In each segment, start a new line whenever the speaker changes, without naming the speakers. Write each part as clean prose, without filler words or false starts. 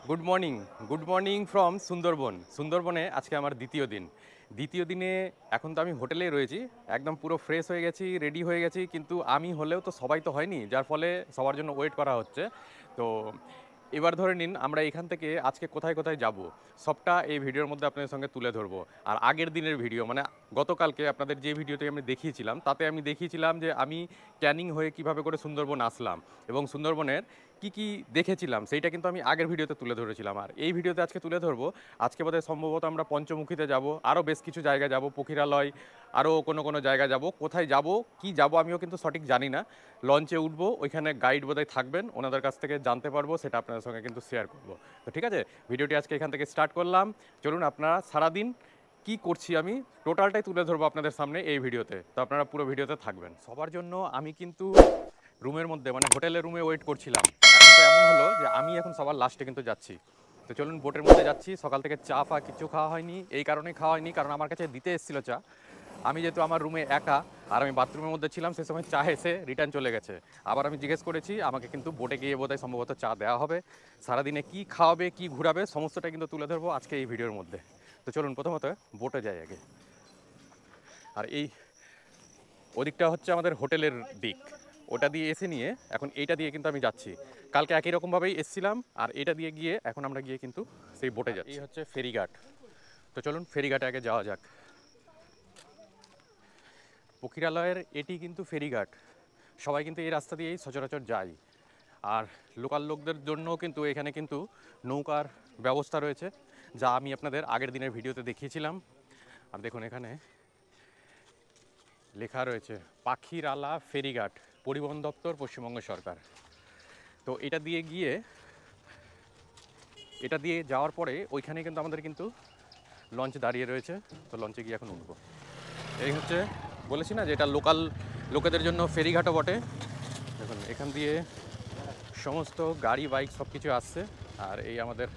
Good morning from Sundarban. সুন্দরবনে আজকে আমার দ্বিতীয় দিনে এখন তো আমি হোটেলেই রয়েছি, একদম পুরো ফ্রেশ হয়ে গেছি, রেডি হয়ে গেছি, কিন্তু আমি হলেও তো সবাই তো হয়নি, যার ফলে সবার জন্য ওয়েট করা হচ্ছে। তো এবার ধরে নিন আমরা এখান থেকে আজকে কোথায় কোথায় যাব সবটা এই ভিডিওর মধ্যে আপনাদের সঙ্গে তুলে ধরবো। আর আগের দিনের ভিডিও মানে গতকালকে আপনাদের যে ভিডিওতে আমি দেখিয়েছিলাম তাতে আমি দেখিয়েছিলাম যে আমি ক্যানিং হয়ে কিভাবে করে সুন্দরবন আসলাম এবং সুন্দরবনের কি কি দেখেছিলাম সেইটা কিন্তু আমি আগের ভিডিওতে তুলে ধরেছিলাম। আর এই ভিডিওতে আজকে তুলে ধরবো আজকে বোধহয় সম্ভবত আমরা পঞ্চমুখীতে যাব, আরও বেশ কিছু জায়গা যাব, পক্ষীরালয়, আরও কোনো জায়গা যাব। কোথায় যাব কি যাব আমিও কিন্তু সঠিক জানি না। লঞ্চে উঠবো, ওইখানে গাইড বোধহয় থাকবেন, ওনাদের কাছ থেকে জানতে পারবো, সেটা আপনাদের সঙ্গে কিন্তু শেয়ার করবো। তো ঠিক আছে, ভিডিওটি আজকে এখান থেকে স্টার্ট করলাম। চলুন আপনারা সারাদিন কি করছি আমি টোটালটাই তুলে ধরবো আপনাদের সামনে এই ভিডিওতে, তো আপনারা পুরো ভিডিওতে থাকবেন। সবার জন্য আমি কিন্তু রুমের মধ্যে মানে হোটেলের রুমে ওয়েট করছিলাম। এখন তো এমন হলো যে আমি এখন সবার লাস্টে কিন্তু যাচ্ছি। তো চলুন বোটের মধ্যে যাচ্ছি। সকাল থেকে চা ফা কিছু খাওয়া হয়নি, এই কারণেই খাওয়া হয়নি কারণ আমার কাছে দিতে এসেছিলো চা। আমি যেহেতু আমার রুমে একা আর আমি বাথরুমের মধ্যে ছিলাম, সে সময় চা এসে রিটার্ন চলে গেছে। আবার আমি জিজ্ঞেস করেছি, আমাকে কিন্তু বোটে গিয়ে বোধহয় সম্ভবত চা দেওয়া হবে। সারাদিনে কি খাওয়াবে কি ঘুরাবে সমস্তটা কিন্তু তুলে ধরবো আজকে এই ভিডিওর মধ্যে। তো চলুন প্রথমত বোটে যাই আগে। আর এই ওদিকটা হচ্ছে আমাদের হোটেলের দিক, ওটা দিয়ে এসে নিয়ে এখন এইটা দিয়ে কিন্তু আমি যাচ্ছি। কালকে একই রকমভাবেই এসছিলাম আর এটা দিয়ে গিয়ে এখন আমরা গিয়ে কিন্তু সেই বোটে যাচ্ছি। এই হচ্ছে ফেরিঘাট। তো চলুন ফেরিঘাটে আগে যাওয়া যাক। পক্ষীরালয়ের এটি কিন্তু ফেরিঘাট, সবাই কিন্তু এই রাস্তা দিয়েই সচরাচর যায়। আর লোকাল লোকদের জন্যও কিন্তু এখানে কিন্তু নৌকার ব্যবস্থা রয়েছে, যা আমি আপনাদের আগের দিনের ভিডিওতে দেখিয়েছিলাম। আর দেখুন এখানে লেখা রয়েছে পাখিরালা ফেরিঘাট, পরিবহন দপ্তর, পশ্চিমবঙ্গ সরকার। তো এটা দিয়ে যাওয়ার পরে ওইখানে কিন্তু আমাদের কিন্তু লঞ্চ দাঁড়িয়ে রয়েছে। তো লঞ্চে গিয়ে এখন উঠবো। এই হচ্ছে বলেছি না যে এটা লোকাল লোকেদের জন্য ফেরিঘাটও বটে। দেখুন এখান দিয়ে সমস্ত গাড়ি বাইক সব কিছু আসছে আর এই আমাদের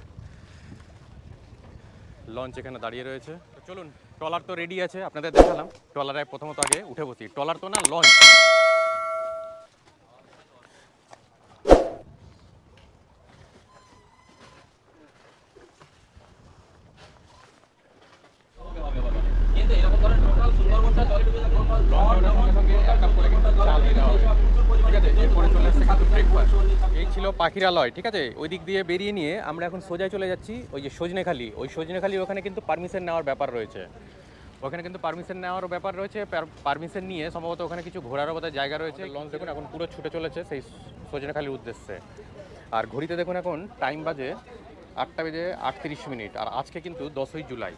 লঞ্চ এখানে দাঁড়িয়ে রয়েছে। তো চলুন, ট্রলার তো রেডি আছে, আপনাদের দেখালাম। ট্রলারে প্রথমত আগে উঠে বসি। ট্রলার তো না, লঞ্চ। এই ছিল পাখিরালয়, ঠিক আছে। ওই দিক দিয়ে বেরিয়ে নিয়ে আমরা এখন সোজায় চলে যাচ্ছি ওই যে সজনেখালি। ওই সজনেখালি ওখানে কিন্তু পারমিশন নেওয়ার ব্যাপার রয়েছে। ওখানে কিন্তু পারমিশন নেওয়ার ব্যাপার রয়েছে। পারমিশন নিয়ে সম্ভবত ওখানে কিছু ঘোরারও বোধহয় জায়গা রয়েছে। লঞ্চ দেখুন এখন পুরো ছুটে চলেছে সেই সজনেখালির উদ্দেশ্যে। আর ঘড়িতে দেখুন এখন টাইম বাজে 8:38। আর আজকে কিন্তু 10ই জুলাই।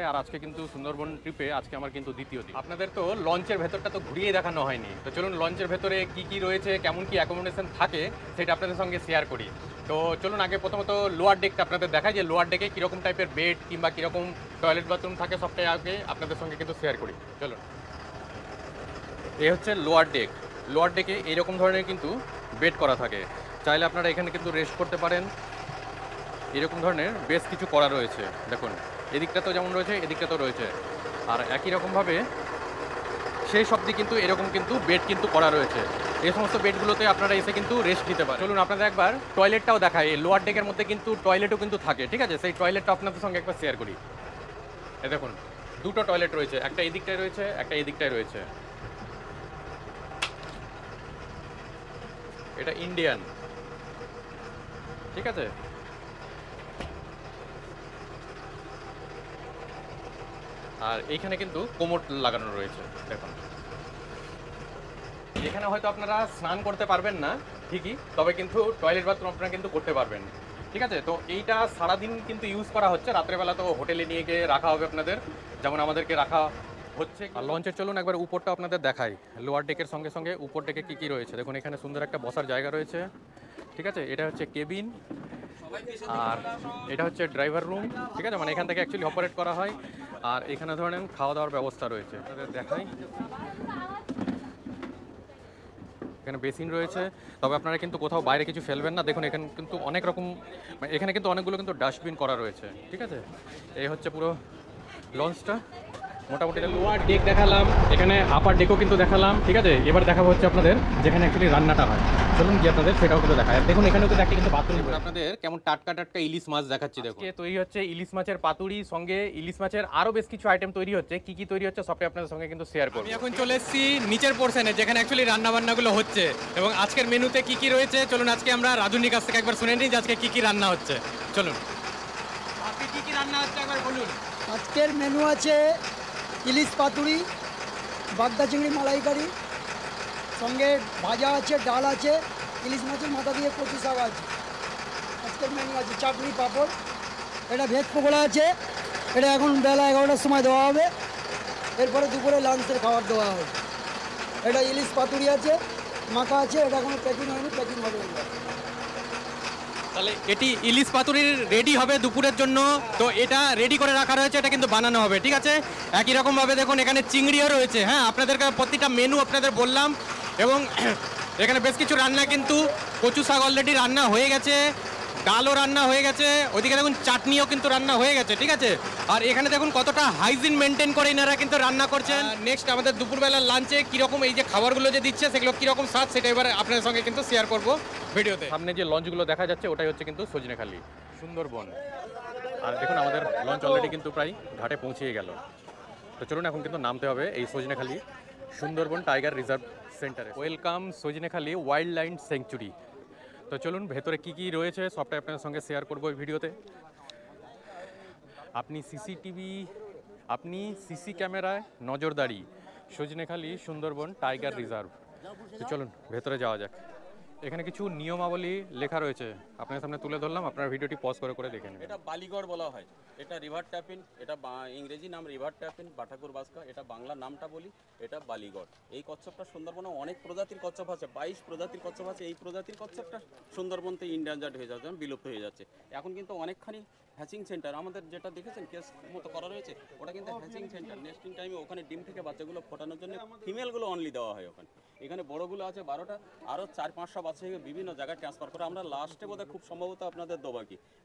আর আজকে কিন্তু সুন্দরবন ট্রিপে আজকে আমার কিন্তু দ্বিতীয় দিন। আপনাদের তো লঞ্চের ভেতরটা তো ঘুরিয়ে দেখানো হয়নি। তো চলুন লঞ্চের ভেতরে কি কি রয়েছে, কেমন কি অ্যাকোমোডেশন থাকে সেটা আপনাদের সঙ্গে শেয়ার করি। তো চলুন আগে প্রথমত লোয়ার ডেকটা আপনাদের দেখাই, যে লোয়ার ডেকে কীরকম টাইপের বেড কিংবা কীরকম টয়লেট বাথরুম থাকে সবটাই আগে আপনাদের সঙ্গে কিন্তু শেয়ার করি। চলুন, এই হচ্ছে লোয়ার ডেক। লোয়ার ডেকে এইরকম ধরনের কিন্তু বেড করা থাকে। চাইলে আপনারা এখানে কিন্তু রেস্ট করতে পারেন। এরকম ধরনের বেশ কিছু করা রয়েছে, দেখুন এদিকটা তো যেমন রয়েছে এদিকটা তো রয়েছে। আর একই রকমভাবে সেই সব দিকে কিন্তু এরকম কিন্তু বেড কিন্তু করা রয়েছে। এই সমস্ত বেডগুলোতে আপনারা এসে কিন্তু রেস্ট নিতে পারেন। চলুন আপনাদের একবার টয়লেটটাও দেখায়। এই লোয়ার ডেকের মধ্যে কিন্তু টয়লেটও কিন্তু থাকে, ঠিক আছে। সেই টয়লেটটা আপনাদের সঙ্গে একবার শেয়ার করি। এই দেখুন দুটো টয়লেট রয়েছে, একটা এই দিকটায় রয়েছে, একটা এই দিকটায় রয়েছে। এটা ইন্ডিয়ান, ঠিক আছে। আর এইখানে কিন্তু কোমর লাগানো রয়েছে দেখুন। এখানে হয়তো আপনারা স্নান করতে পারবেন না ঠিকই, তবে কিন্তু টয়লেট বাথরুম আপনারা কিন্তু করতে পারবেন, ঠিক আছে। তো এইটা সারাদিন কিন্তু ইউজ করা হচ্ছে, রাত্রেবেলা তো হোটেলে নিয়ে গিয়ে রাখা হবে আপনাদের, যেমন আমাদেরকে রাখা হচ্ছে। আর লঞ্চের চলুন একবার উপরটা আপনাদের দেখাই। লোয়ার ডেকের সঙ্গে সঙ্গে উপর ডেকে কী কী রয়েছে দেখুন। এখানে সুন্দর একটা বসার জায়গা রয়েছে, ঠিক আছে। এটা হচ্ছে কেবিন আর এটা হচ্ছে ড্রাইভার রুম, ঠিক আছে। মানে এখান থেকে অ্যাকচুয়ালি অপারেট করা হয়। আর এখানে ধরেন খাওয়া দাওয়ার ব্যবস্থা রয়েছে, আপনাদের দেখাই। এখানে বেসিন রয়েছে, তবে আপনারা কিন্তু কোথাও বাইরে কিছু ফেলবেন না। দেখুন এখানে কিন্তু অনেক রকম, এখানে কিন্তু অনেকগুলো কিন্তু ডাস্টবিন করা রয়েছে, ঠিক আছে। এই হচ্ছে পুরো লঞ্চটা। মোটামুটি লোয়ার ডেক দেখালাম, এখানে আপার ডেকও কিন্তু দেখালাম, ঠিক আছে। এবার দেখাবো হচ্ছে আপনাদের যেখানে অ্যাকচুয়ালি রান্নাটা হয়। চলুন গিয়ে আপনাদের সেটাও কিন্তু দেখায়। দেখুন এখানেও কিন্তু একটা কিন্তু বাথরুম, আপনাদের কেমন টাটকা টাটকা ইলিশ মাছ দেখাচ্ছি। দেখুন তৈরি হচ্ছে ইলিশ মাছের পাতুরি, সঙ্গে ইলিশ মাছের আরও বেশ কিছু আইটেম তৈরি হচ্ছে। কি কি তৈরি হচ্ছে সবটাই আপনাদের সঙ্গে কিন্তু শেয়ার করব। আমি এখন চলে এসেছি নিচের পোর্শনে, যেখানে অ্যাকচুয়ালি রান্নাবান্নাগুলো হচ্ছে এবং আজকের মেনুতে কি কি রয়েছে চলুন আজকে আমরা রাধুনির কাছ থেকে একবার শুনে নিই যে আজকে কি কি রান্না হচ্ছে। চলুন আজকে কি কি রান্না হচ্ছে একবার বলুন।
আজকের মেনু আছে ইলিশ পাতুরি, বাগদা চিংড়ি মালাইকারি, সঙ্গে ভাজা আছে, ডাল আছে, ইলিশ মাছের মাথা দিয়ে কচু শাক আছে। আজকের মেনু আছে চাটনি, পাঁপড়। এটা ভেজ পকোড়া আছে, এটা এখন বেলা 11টার সময় দেওয়া হবে, এরপরে দুপুরে লাঞ্চের খাবার দেওয়া হবে। এটা ইলিশ পাতুরি আছে, মাখা আছে, এটা এখনো প্যাকিং হয়নি, প্যাকিং হবে।
তাহলে এটি ইলিশ পাতুরির রেডি হবে দুপুরের জন্য, তো এটা রেডি করে রাখা রয়েছে, এটা কিন্তু বানানো হবে, ঠিক আছে। একই রকমভাবে দেখুন এখানে চিংড়িও রয়েছে। হ্যাঁ, আপনাদেরকে প্রতিটা মেনু আপনাদের বললাম এবং এখানে বেশ কিছু রান্না, কিন্তু কচু শাক অলরেডি রান্না হয়ে গেছে, ডালও রান্না হয়ে গেছে, ওইদিকে দেখুন চাটনিও কিন্তু রান্না হয়ে গেছে, ঠিক আছে। আর এখানে দেখুন কতটা হাইজিন মেনটেন করে এনারা কিন্তু রান্না করছেন। নেক্সট আমাদের দুপুরবেলার লাঞ্চে কীরকম এই যে খাবারগুলো যে দিচ্ছে সেগুলো কীরকম স্বাদ সেটা এবার আপনাদের সঙ্গে কিন্তু শেয়ার করবো ভিডিওতে। সামনে যে লঞ্চগুলো দেখা যাচ্ছে ওটাই হচ্ছে কিন্তু সজনেখালি, সুন্দরবন। আর দেখুন আমাদের লঞ্চ অলরেডি কিন্তু প্রায় ঘাটে পৌঁছিয়ে গেল। তো চলুন এখন কিন্তু নামতে হবে এই সজনেখালি সুন্দরবন টাইগার রিজার্ভ সেন্টারে। Welcome Sajnekhali wild life sanctuary. তো চলুন ভেতরে কি কি রয়েছে সবটাই আপনাদের সঙ্গে শেয়ার করবো এই ভিডিওতে। আপনি সিসি ক্যামেরায় নজরদারি, সজনেখালি সুন্দরবন টাইগার রিজার্ভ। তো চলুন ভেতরে যাওয়া যাক। এখানে কিছু নিয়মাবলী লেখা রয়েছে, আপনার সামনে তুলে ধরলাম, আপনার ভিডিওটি পজ করে করে দেখে নিন।
এটা বালিগড় বলা হয়, এটা রিভার ট্যাপিন, এটা ইংরেজি নাম রিভার ট্যাপিন বাটাকুর বাসকা, এটা বাংলা নামটা বলি, এটা বালিগড়। এই কচ্ছপটা সুন্দরবনে অনেক প্রজাতির কচ্ছপ আছে, 22 প্রজাতির কচ্ছপ আছে। এই প্রজাতির কচ্ছপটা সুন্দরবনতে ইন্ডেঞ্জার্ড হয়ে যাচ্ছে, বিলুপ্ত হয়ে যাচ্ছে। এখন কিন্তু অনেকখানি হ্যাচিং সেন্টার, আমাদের যেটা দেখেছেন কেস মতো করা রয়েছে, ওটা কিন্তু হ্যাচিং সেন্টার। নেস্টিং টাইমে ওখানে ডিম থেকে বাচ্চাগুলো ফোটানোর জন্য ফিমেলগুলো অনলি দেওয়া হয় ওখানে। এখানে বড়গুলো আছে 12টা, আরও 4-5টা বাচ্চাকে বিভিন্ন জায়গায় ট্রান্সফার করা। আমরা লাস্টে বোধহয় খুব সম্ভবত আপনাদের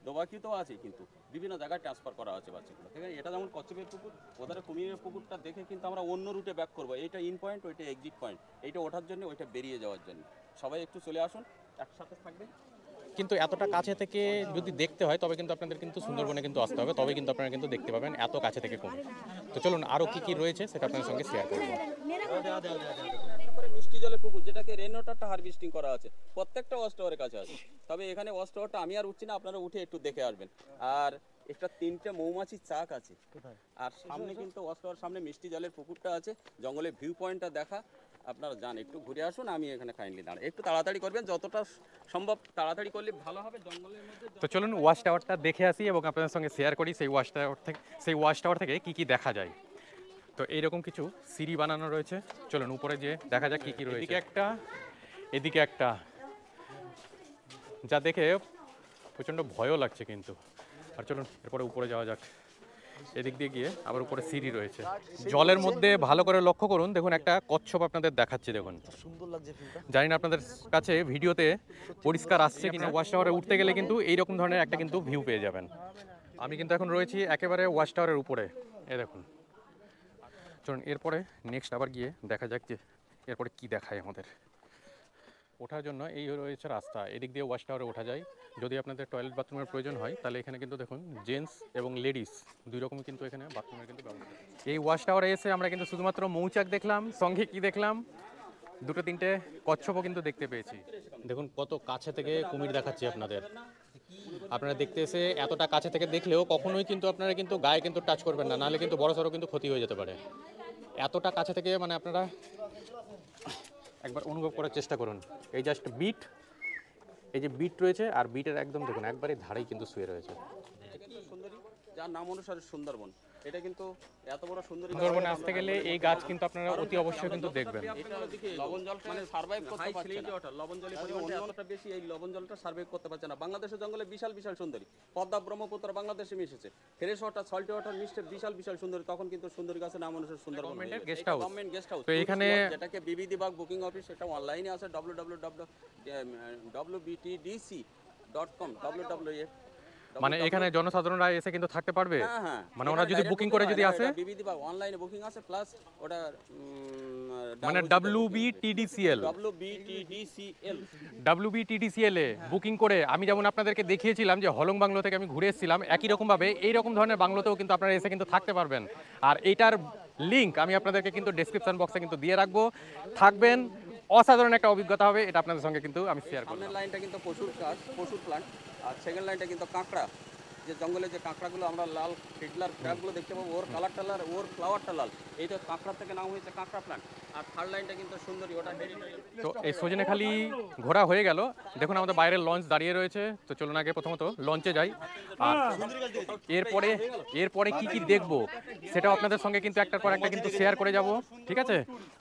দোবাকি তো আছে, কিন্তু বিভিন্ন জায়গায় ট্রান্সফার করা আছে বাচ্চাগুলো, ঠিক আছে। এটা যেমন কচ্ছপের পুকুর, ওধারে কুমিরের পুকুরটা দেখে কিন্তু আমরা অন্য রুটে ব্যাক করবো। এইটা ইন পয়েন্ট, ওইটা এক্সিট পয়েন্ট, এইটা ওঠার জন্য, ওইটা বেরিয়ে যাওয়ার জন্য। সবাই একটু চলে আসুন, একসাথে থাকবেন।
কিন্তু এতটা কাছে থেকে যদি দেখতে হয় তবে কিন্তু আপনাদের কিন্তু সুন্দরবনে কিন্তু আসতে হবে, তবে কিন্তু আপনারা কিন্তু দেখতে পাবেন এত কাছে থেকে কুমির। তো চলুন আরও কি কি রয়েছে সেটা আপনাদের সঙ্গে শেয়ার করবো।
মিষ্টি জলের পুকুর, যেটাকে রেন ওয়াটারটা হারভেস্টিং করা আছে, প্রত্যেকটা ওয়াচ টাওয়ারের কাছে আছে। তবে এখানে ওয়াচ টাওয়ারটা আমি আর উঠছি না, আপনারা উঠে একটু দেখে আসবেন। আর একটা 3টে মৌমাছির চাক আছে, আর সামনে কিন্তু ওয়াচ টাওয়ার সামনে মিষ্টি জলের পুকুরটা আছে, জঙ্গলের ভিউ পয়েন্টটা দেখা। আপনারা যান, একটু ঘুরে আসুন, আমি এখানে কাইন্ডলি দাঁড়াই। একটু তাড়াতাড়ি করবেন, যতটা সম্ভব তাড়াতাড়ি করলে ভালো হবে জঙ্গলের মধ্যে।
তো চলুন ওয়াচ টাওয়ারটা দেখে আসি এবং আপনাদের সঙ্গে শেয়ার করি সেই ওয়াচ টাওয়ার থেকে কি কি দেখা যায়। তো এইরকম কিছু সিঁড়ি বানানো রয়েছে, চলুন উপরে যে দেখা যাক কি কি রয়েছে। এদিকে একটা যা দেখে প্রচণ্ড ভয়ও লাগছে কিন্তু। আর চলুন এরপরে উপরে যাওয়া যাক। এদিক দিয়ে গিয়ে আবার উপরে সিঁড়ি রয়েছে। জলের মধ্যে ভালো করে লক্ষ্য করুন, দেখুন একটা কচ্ছপ আপনাদের দেখাচ্ছি, দেখুন
সুন্দর লাগছে।
জানি না আপনাদের কাছে ভিডিওতে পরিষ্কার আসছে কিনা। ওয়াচ টাওয়ারে উঠতে গেলে কিন্তু এইরকম ধরনের একটা কিন্তু ভিউ পেয়ে যাবেন। আমি কিন্তু এখন রয়েছি একেবারে ওয়াচ টাওয়ারের উপরে, এ দেখুন। চলুন এরপরে নেক্সট আবার গিয়ে দেখা যাক যে এরপরে কি দেখায় আমাদের। ওঠার জন্য এই রয়েছে রাস্তা, এদিক দিয়ে ওয়াচ টাওয়ারে ওঠা যায়। যদি আপনাদের টয়লেট বাথরুমের প্রয়োজন হয় তাহলে এখানে কিন্তু দেখুন জেন্টস এবং লেডিস দুই রকমই কিন্তু এখানে বাথরুমের কিন্তু ব্যবস্থা। এই ওয়াচ টাওয়ারে এসে আমরা কিন্তু শুধুমাত্র মৌচাক দেখলাম, সঙ্গে কি দেখলাম, 2-3টে কচ্ছপও কিন্তু দেখতে পেয়েছি। দেখুন কত কাছে থেকে কুমির দেখাচ্ছি আপনাদের। আপনারা দেখতে এসে এতটা কাছে থেকে দেখলেও কখনোই কিন্তু আপনারা কিন্তু গায়ে কিন্তু টাচ করবেন না, নাহলে কিন্তু বড় সড়ো কিন্তু ক্ষতি হয়ে যেতে পারে। এতটা কাছে থেকে মানে আপনারা একবার অনুভব করার চেষ্টা করুন। এই জাস্ট বিট, এই যে বিট রয়েছে, আর বিটের একদম দেখুন একবারে ধারেই কিন্তু শুয়ে রয়েছে।
সুন্দরী, যার নাম অনুসারে সুন্দরবন। এটা কিন্তু এত বড়
সুন্দরবনে আসতে গেলে এই গাছ কিন্তু আপনারা অতি অবশ্যই কিন্তু দেখবেন।
লবণ জল মানে সার্ভাইভ করতে পারছে না, লবণ জলের পরিমাণটা এতটা বেশি, এই লবণ জলটা সার্ভাইভ করতে পারছে না। বাংলাদেশের জঙ্গলে বিশাল বিশাল সুন্দরী, পদ্মা ব্রহ্মপুত্র বাংলাদেশে মিশেছে, ফ্রেশ ওয়াটার সল্টি ওয়াটার মিশে বিশাল বিশাল সুন্দরী। তখন কিন্তু সুন্দরী গাছের নাম অনুসারে সুন্দরবন
গভর্নমেন্টের guest house.
Government guest house,
তো এখানে
যেটাকে বিবিধি বাগ বুকিং অফিস, এটা অনলাইনে আছে www.wbtdc.com www
মানে এখানে জনসাধারণরা এসে কিন্তু থাকতে পারবে?
হ্যাঁ হ্যাঁ,
মানে ওরা যদি বুকিং করে যদি আসে,
বিবিধি বা অনলাইনে বুকিং আছে, প্লাস ওটা
মানে WBTDCL WBTDCL এ বুকিং করে, আমি যেমন আপনাদেরকে দেখিয়েছিলাম যে হলং বাংলো থেকে আমি ঘুরে এসেছিলাম, একই রকমভাবে এইরকম ধরনের বাংলোতেও কিন্তু আপনারা এসে কিন্তু থাকতে পারবেন। আর এইটার লিঙ্ক আমি আপনাদেরকে কিন্তু ডেসক্রিপশন বক্সে কিন্তু দিয়ে রাখবো। থাকবেন, অসাধারণ একটা অভিজ্ঞতা হবে, এটা আপনাদের সঙ্গে কিন্তু আমি শেয়ার করব।
সামনের লাইনটা কিন্তু পশুর প্লান্ট, আর সেকেন্ড লাইনটা কিন্তু কাঁকড়া, যে জঙ্গলে যে কাঁকড়াগুলো আমরা লাল ফিডলার ক্র্যাবগুলো দেখতে পাবো, ওর কালারটা লাল, ওর ফ্লাওয়ারটা লাল, এইটা কাঁকড়া থেকে নাম হয়েছে কাঁকড়া প্লান্ট। আর থার্ড লাইনটা কিন্তু সুন্দরী, ওটা
তো এই সজনেখালি ঘোরা হয়ে গেল, দেখুন আমাদের বাইরের লঞ্চ দাঁড়িয়ে রয়েছে। তো চলুন আগে প্রথমত লঞ্চে যাই, আর এরপরে কি কি দেখবো সেটাও আপনাদের সঙ্গে কিন্তু একটার পর একটা কিন্তু শেয়ার করে যাব, ঠিক আছে?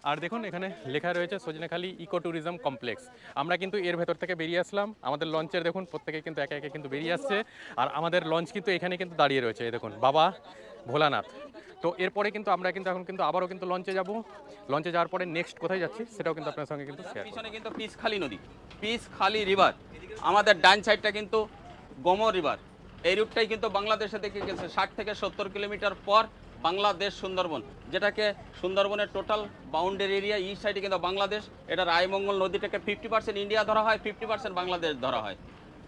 আর দেখুন এখানে লেখা রয়েছে সজনেখালি ইকো ট্যুরিজম কমপ্লেক্স। আমরা কিন্তু এর ভেতর থেকে বেরিয়ে আসলাম, আমাদের লঞ্চের দেখুন প্রত্যেকে কিন্তু একে একে কিন্তু বেরিয়ে আসছে, আর আমাদের লঞ্চ কিন্তু এখানে কিন্তু দাঁড়িয়ে রয়েছে, এই দেখুন বাবা ভোলানাথ। তো এরপরে কিন্তু আমরা কিন্তু এখন কিন্তু আবারও কিন্তু লঞ্চে যাব। লঞ্চে যাওয়ার পরে নেক্সট কোথায় যাচ্ছি সেটাও কিন্তু আপনার সঙ্গে কিন্তু শেয়ার করব।
পিছনে কিন্তু পিসখালি নদী, পিসখালি রিভার, আমাদের ডান সাইডটা কিন্তু গোমর রিভার। এই রুটটাই কিন্তু বাংলাদেশে দেখে গেছে 60 থেকে 70 কিলোমিটার পর বাংলাদেশ সুন্দরবন, যেটাকে সুন্দরবনের টোটাল বাউন্ডারি এরিয়া। এই সাইডে কিন্তু বাংলাদেশ, এটা রায়মঙ্গল নদীটাকে 50% ইন্ডিয়া ধরা হয়, 50% বাংলাদেশ ধরা হয়।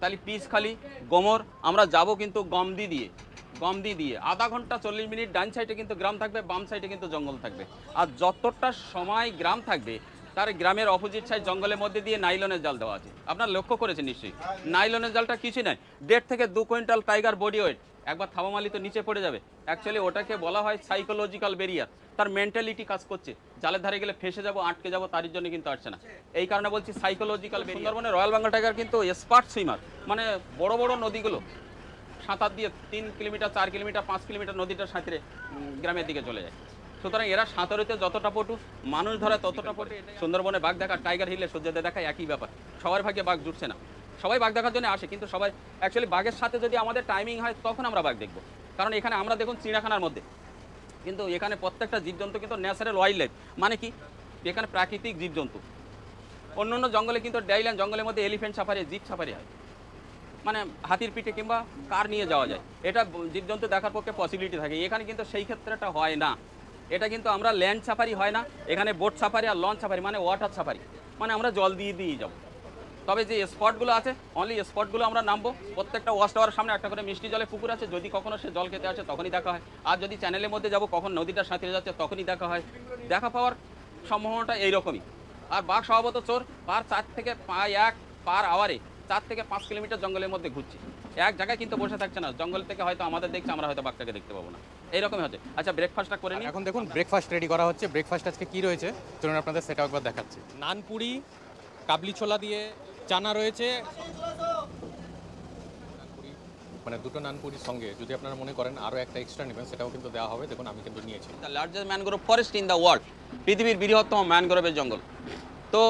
তাহলে পিসখালি, গোমর, আমরা যাব কিন্তু গমদি দিয়ে আধা ঘন্টা 40 মিনিট। ডান সাইডে কিন্তু গ্রাম থাকবে, বাম সাইডে কিন্তু জঙ্গল থাকবে। আর যতটা সময় গ্রাম থাকবে, তার গ্রামের অপোজিট সাইড জঙ্গলের মধ্যে দিয়ে নাইলনের জাল দেওয়া আছে। আপনারা লক্ষ্য করেছেন নিশ্চয়ই, নাইলনের জালটা কিছুই নয়, 1.5 থেকে 2 কুইন্টাল টাইগার বডি ওয়েট, একবার থাবা মারলে তো নিচে পড়ে যাবে। অ্যাকচুয়ালি ওটাকে বলা হয় সাইকোলজিক্যাল ব্যারিয়ার, তার মেন্টালিটি কাজ করছে, জালের ধারে গেলে ফেসে যাবো, আটকে যাবো, তার জন্য কিন্তু আসছে না। এই কারণে বলছি সাইকোলজিক্যাল ব্যারিয়ার। সুন্দরবনে রয়্যাল বেঙ্গল টাইগার কিন্তু এক্সপার্ট সুইমার, মানে বড় বড় নদীগুলো সাঁতার দিয়ে 3 কিলোমিটার, 4 কিলোমিটার, 5 কিলোমিটার নদীটা সাঁতরে গ্রামের দিকে চলে যায়। সুতরাং এরা সাঁতারিতে যতটা পটু, মানুষ ধরে ততটা পটু। সুন্দরবনে বাঘ দেখা, টাইগার হিলে সূর্যতে দেখা একই ব্যাপার। সবার ভাগ্যে বাঘ জুটছে না, সবাই বাঘ দেখার জন্য আসে, কিন্তু সবাই অ্যাকচুয়ালি বাঘের সাথে যদি আমাদের টাইমিং হয় তখন আমরা বাঘ দেখব। কারণ এখানে আমরা দেখুন চিড়িয়াখানার মধ্যে, কিন্তু এখানে প্রত্যেকটা জীবজন্তু কিন্তু ন্যাচারাল ওয়াইল্ড লাইফ, মানে কি এখানে প্রাকৃতিক জীবজন্তু। অন্য অন্য জঙ্গলে কিন্তু ডাইল্যান্ড জঙ্গলের মধ্যে এলিফ্যান্ট সাফারি, জিপ সাফারি হয়, মানে হাতির পিঠে কিংবা কার নিয়ে যাওয়া যায়, এটা জীবজন্তু দেখার পক্ষে পসিবিলিটি থাকে। এখানে কিন্তু সেই ক্ষেত্রেটা হয় না। এটা কিন্তু আমরা ল্যান্ড সাফারি হয় না, এখানে বোট সাফারি আর লঞ্চ সাফারি, মানে ওয়াটার সাফারি, মানে আমরা জল দিয়ে যাব। তবে যে স্পটগুলো আছে, অনলি স্পটগুলো আমরা নামবো। প্রত্যেকটা ওয়াচ টাওয়ারের সামনে একটা করে মিষ্টি জলে পুকুর আছে, যদি কখনো সে জল খেতে আসে তখনই দেখা হয়। আর যদি চ্যানেলের মধ্যে যাব, কখন নদীটা সাঁতরে যাচ্ছে তখনই দেখা হয়। দেখা পাওয়ার সম্ভাবনাটা এইরকমই। আর বাঘ স্বভাবত চোর, পার আওয়ারে 4 থেকে 5 কিলোমিটার জঙ্গলের মধ্যে ঘুরছে, এক জায়গায় কিন্তু বসে থাকছে না। জঙ্গল থেকে হয়তো আমাদের দেখছে, আমরা হয়তো বাঘটাকে দেখতে পাবো না, এইরকমই হচ্ছে। আচ্ছা, ব্রেকফাস্টটা করে নিই।
এখন দেখুন ব্রেকফাস্ট রেডি করা হচ্ছে। ব্রেকফাস্ট আজকে কি রয়েছে চলুন আপনাদের সেটাও একবার দেখাচ্ছি। নানপুরি, কাবলি ছোলা দিয়ে চানা রয়েছে, মানে দুটো নানপুরির সঙ্গে যদি আপনারা মনে করেন আরও একটা এক্সট্রা নেবেন সেটাও কিন্তু দেওয়া হবে। দেখুন আমি কিন্তু নিয়েছি।
The largest mangrove forest in the world, পৃথিবীর বৃহত্তম ম্যানগ্রোভের জঙ্গল। তো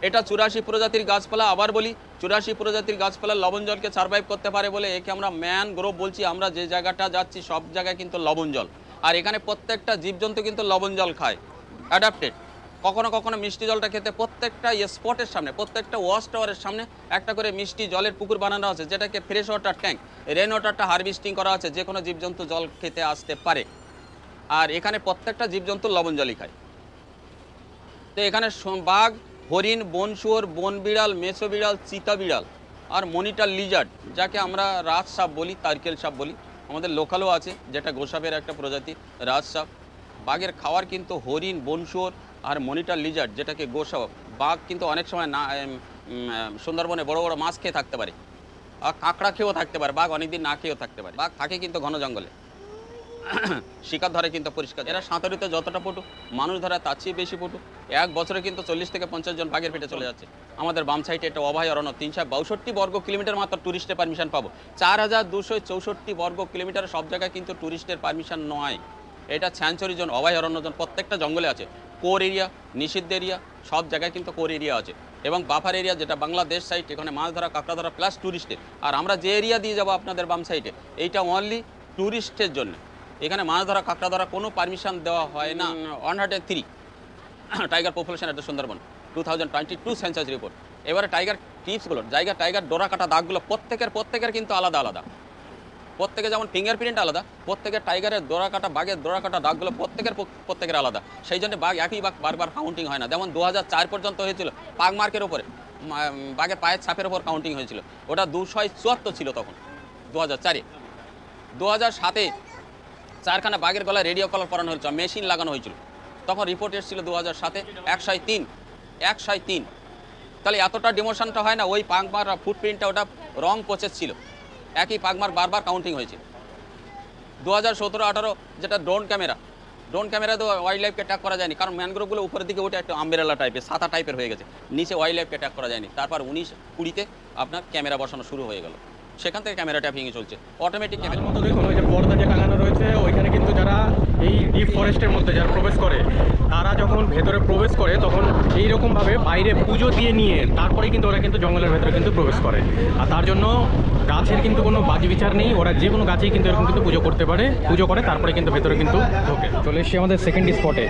এটা 84 প্রজাতির গাছপালা। আবার বলি, 84 প্রজাতির গাছপালা লবণ জলকে সার্ভাইভ করতে পারে বলে একে আমরা ম্যানগ্রোভ বলছি। আমরা যে জায়গাটা যাচ্ছি সব জায়গায় কিন্তু লবণ জল, আর এখানে প্রত্যেকটা জীবজন্তু কিন্তু লবণ জল খায়, অ্যাডাপ্টেড। কখনো কখনো মিষ্টি জলটা খেতে প্রত্যেকটা স্পটের সামনে, প্রত্যেকটা ওয়াচ টাওয়ারের সামনে একটা করে মিষ্টি জলের পুকুর বানানো আছে, যেটাকে ফ্রেশ ওয়াটার ট্যাঙ্ক। রেন ওয়াটারটা হারভেস্টিং করা আছে, যে কোনো জীবজন্তু জল খেতে আসতে পারে। আর এখানে প্রত্যেকটা জীবজন্তু লবণ জলই খায়। তো এখানে বাঘ, হরিণ, বন শুয়োর, বন বিড়াল, মেছো বিড়াল, চিতা বিড়াল আর মনিটর লিজার্ড, যাকে আমরা রাজসাপ বলি, তারকেল সাপ বলি, আমাদের লোকালও আছে, যেটা গোসাপের একটা প্রজাতি রাজসাপ। বাঘের খাওয়ার কিন্তু হরিণ, বন শুয়োর আর মনিটর লিজার্ড, যেটাকে গোসাপ। বাঘ কিন্তু অনেক সময় না সুন্দরবনে বড় বড় মাছ খেয়ে থাকতে পারে, আর কাঁকড়া খেয়েও থাকতে পারে। বাঘ অনেকদিন না খেয়েও থাকতে পারে। বাঘ থাকে কিন্তু ঘন জঙ্গলে, শিকার ধরে কিন্তু পরিষ্কার। এরা সাঁতারিতে যতটা পটু, মানুষ ধরা তার চেয়ে বেশি পটু। এক বছরে কিন্তু 40 থেকে 50 জন বাঘের পেটে চলে যাচ্ছে। আমাদের বাম সাইডে একটা অভয়ারণ্য, 362 বর্গ কিলোমিটার মাত্র ট্যুরিস্টের পারমিশন পাবো। 4264 বর্গ কিলোমিটার সব জায়গায় কিন্তু ট্যুরিস্টের পারমিশন নয়। এটা স্যাঞ্চুরি জোন, অভয়ারণ্য জোন, প্রত্যেকটা জঙ্গলে আছে। কোর এরিয়া, নিষিদ্ধ এরিয়া, সব জায়গায় কিন্তু কোর এরিয়া আছে। এবং বাফার এরিয়া, যেটা বাংলাদেশ সাইড, এখানে মাছ ধরা, কাঁকড়া ধরা প্লাস ট্যুরিস্টের। আর আমরা যে এরিয়া দিয়ে যাবো আপনাদের বাম সাইডে, এইটা অনলি ট্যুরিস্টের জন্য। এখানে মাছ ধরা, কাঁকড়া ধরা কোনো পারমিশন দেওয়া হয় না। 103 টাইগার পপুলেশন এট সুন্দরবন, 2022 সেন্সাস রিপোর্ট। এবারে টাইগার টিপসগুলো, টাইগার ডোরা কাটা দাগগুলো প্রত্যেকের কিন্তু আলাদা আলাদা। প্রত্যেকে যেমন ফিঙ্গারপ্রিন্ট আলাদা, প্রত্যেকের টাইগারের দোড়া কাটা, বাঘের দোড়া কাটা দাগগুলো প্রত্যেকের আলাদা। সেই জন্য বাঘ একই বাঘ বারবার কাউন্টিং হয় না। যেমন 2004 পর্যন্ত হয়েছিল পাক মার্কের ওপরে, বাঘের পায়ের ছাপের ওপর কাউন্টিং হয়েছিল, ওটা 274 ছিল তখন 2004-এ। 2007-এ 4খানা বাঘের গলায় রেডিও কলার পরানো হয়েছিল, মেশিন লাগানো হয়েছিল, তখন রিপোর্ট এসেছিল 2007-এ 103। তাহলে এতটা ডিমোশনটা হয় না? ওই পাকমার ফুটপ্রিন্টটা ওটা রং প্রসেস ছিল, একই পাকমার বারবার কাউন্টিং হয়েছে। 2017-18 যেটা ড্রোন ক্যামেরা তো ওয়াইল্ড লাইফকে ট্যাগ করা যায়নি, কারণ ম্যানগ্রোভগুলো উপরের দিকে ওটা একটা আমব্রেলা টাইপের, ছাতা টাইপের হয়ে গেছে, নিচে ওয়াইল্ড লাইফকে ট্যাগ করা যায়নি। তারপর 19-20-তে আপনার ক্যামেরা বসানো শুরু হয়ে গেল, সেখান থেকে ক্যামেরা ট্যাপিংয়ে চলছে, অটোমেটিক ক্যামেরা।
মতো দেখুন ওই যে পর্দা যে টাঙানো রয়েছে ওইখানে কিন্তু যারা এই ডিপ ফরেস্টের মধ্যে যারা প্রবেশ করে, তারা যখন ভেতরে প্রবেশ করে তখন এইরকমভাবে বাইরে পুজো দিয়ে নিয়ে তারপরে কিন্তু ওরা কিন্তু জঙ্গলের ভেতরে কিন্তু প্রবেশ করে। আর তার জন্য গাছের কিন্তু কোনো বাজি বিচার নেই, ওরা যে কোনো গাছেই কিন্তু এরকম কিন্তু পুজো করতে পারে, পুজো করে তারপরে কিন্তু ভেতরে কিন্তু ঢোকে। চলে এসেছি আমাদের সেকেন্ড স্পটে,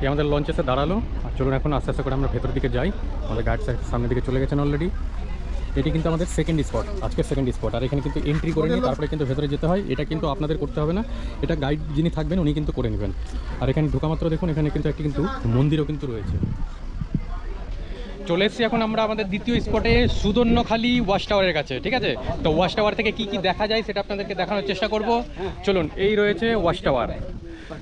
এই আমাদের লঞ্চ এসে দাঁড়ালো। আর চলুন এখন আস্তে আস্তে করে আমরা ভেতর দিকে যাই। আমাদের গাইড সামনের দিকে চলে গেছেন অলরেডি। এটি কিন্তু আমাদের সেকেন্ড স্পট, আজকের সেকেন্ড স্পট। আর এখানে কিন্তু এন্ট্রি করে নিয়ে তারপরে কিন্তু ভেতরে যেতে হয়, এটা কিন্তু আপনাদের করতে হবে না, এটা গাইড যিনি থাকবেন উনি কিন্তু করে নেবেন। আর এখানে ঢোকা মাত্র দেখুন এখানে কিন্তু একটি কিন্তু মন্দিরও কিন্তু রয়েছে। চলে এসেছি এখন আমরা আমাদের দ্বিতীয় স্পটে সুদর্ণখালি ওয়াচ টাওয়ারের কাছে, ঠিক আছে? তো ওয়াচ টাওয়ার থেকে কি কি দেখা যায় সেটা আপনাদেরকে দেখানোর চেষ্টা করব। চলুন, এই রয়েছে ওয়াচ টাওয়ার।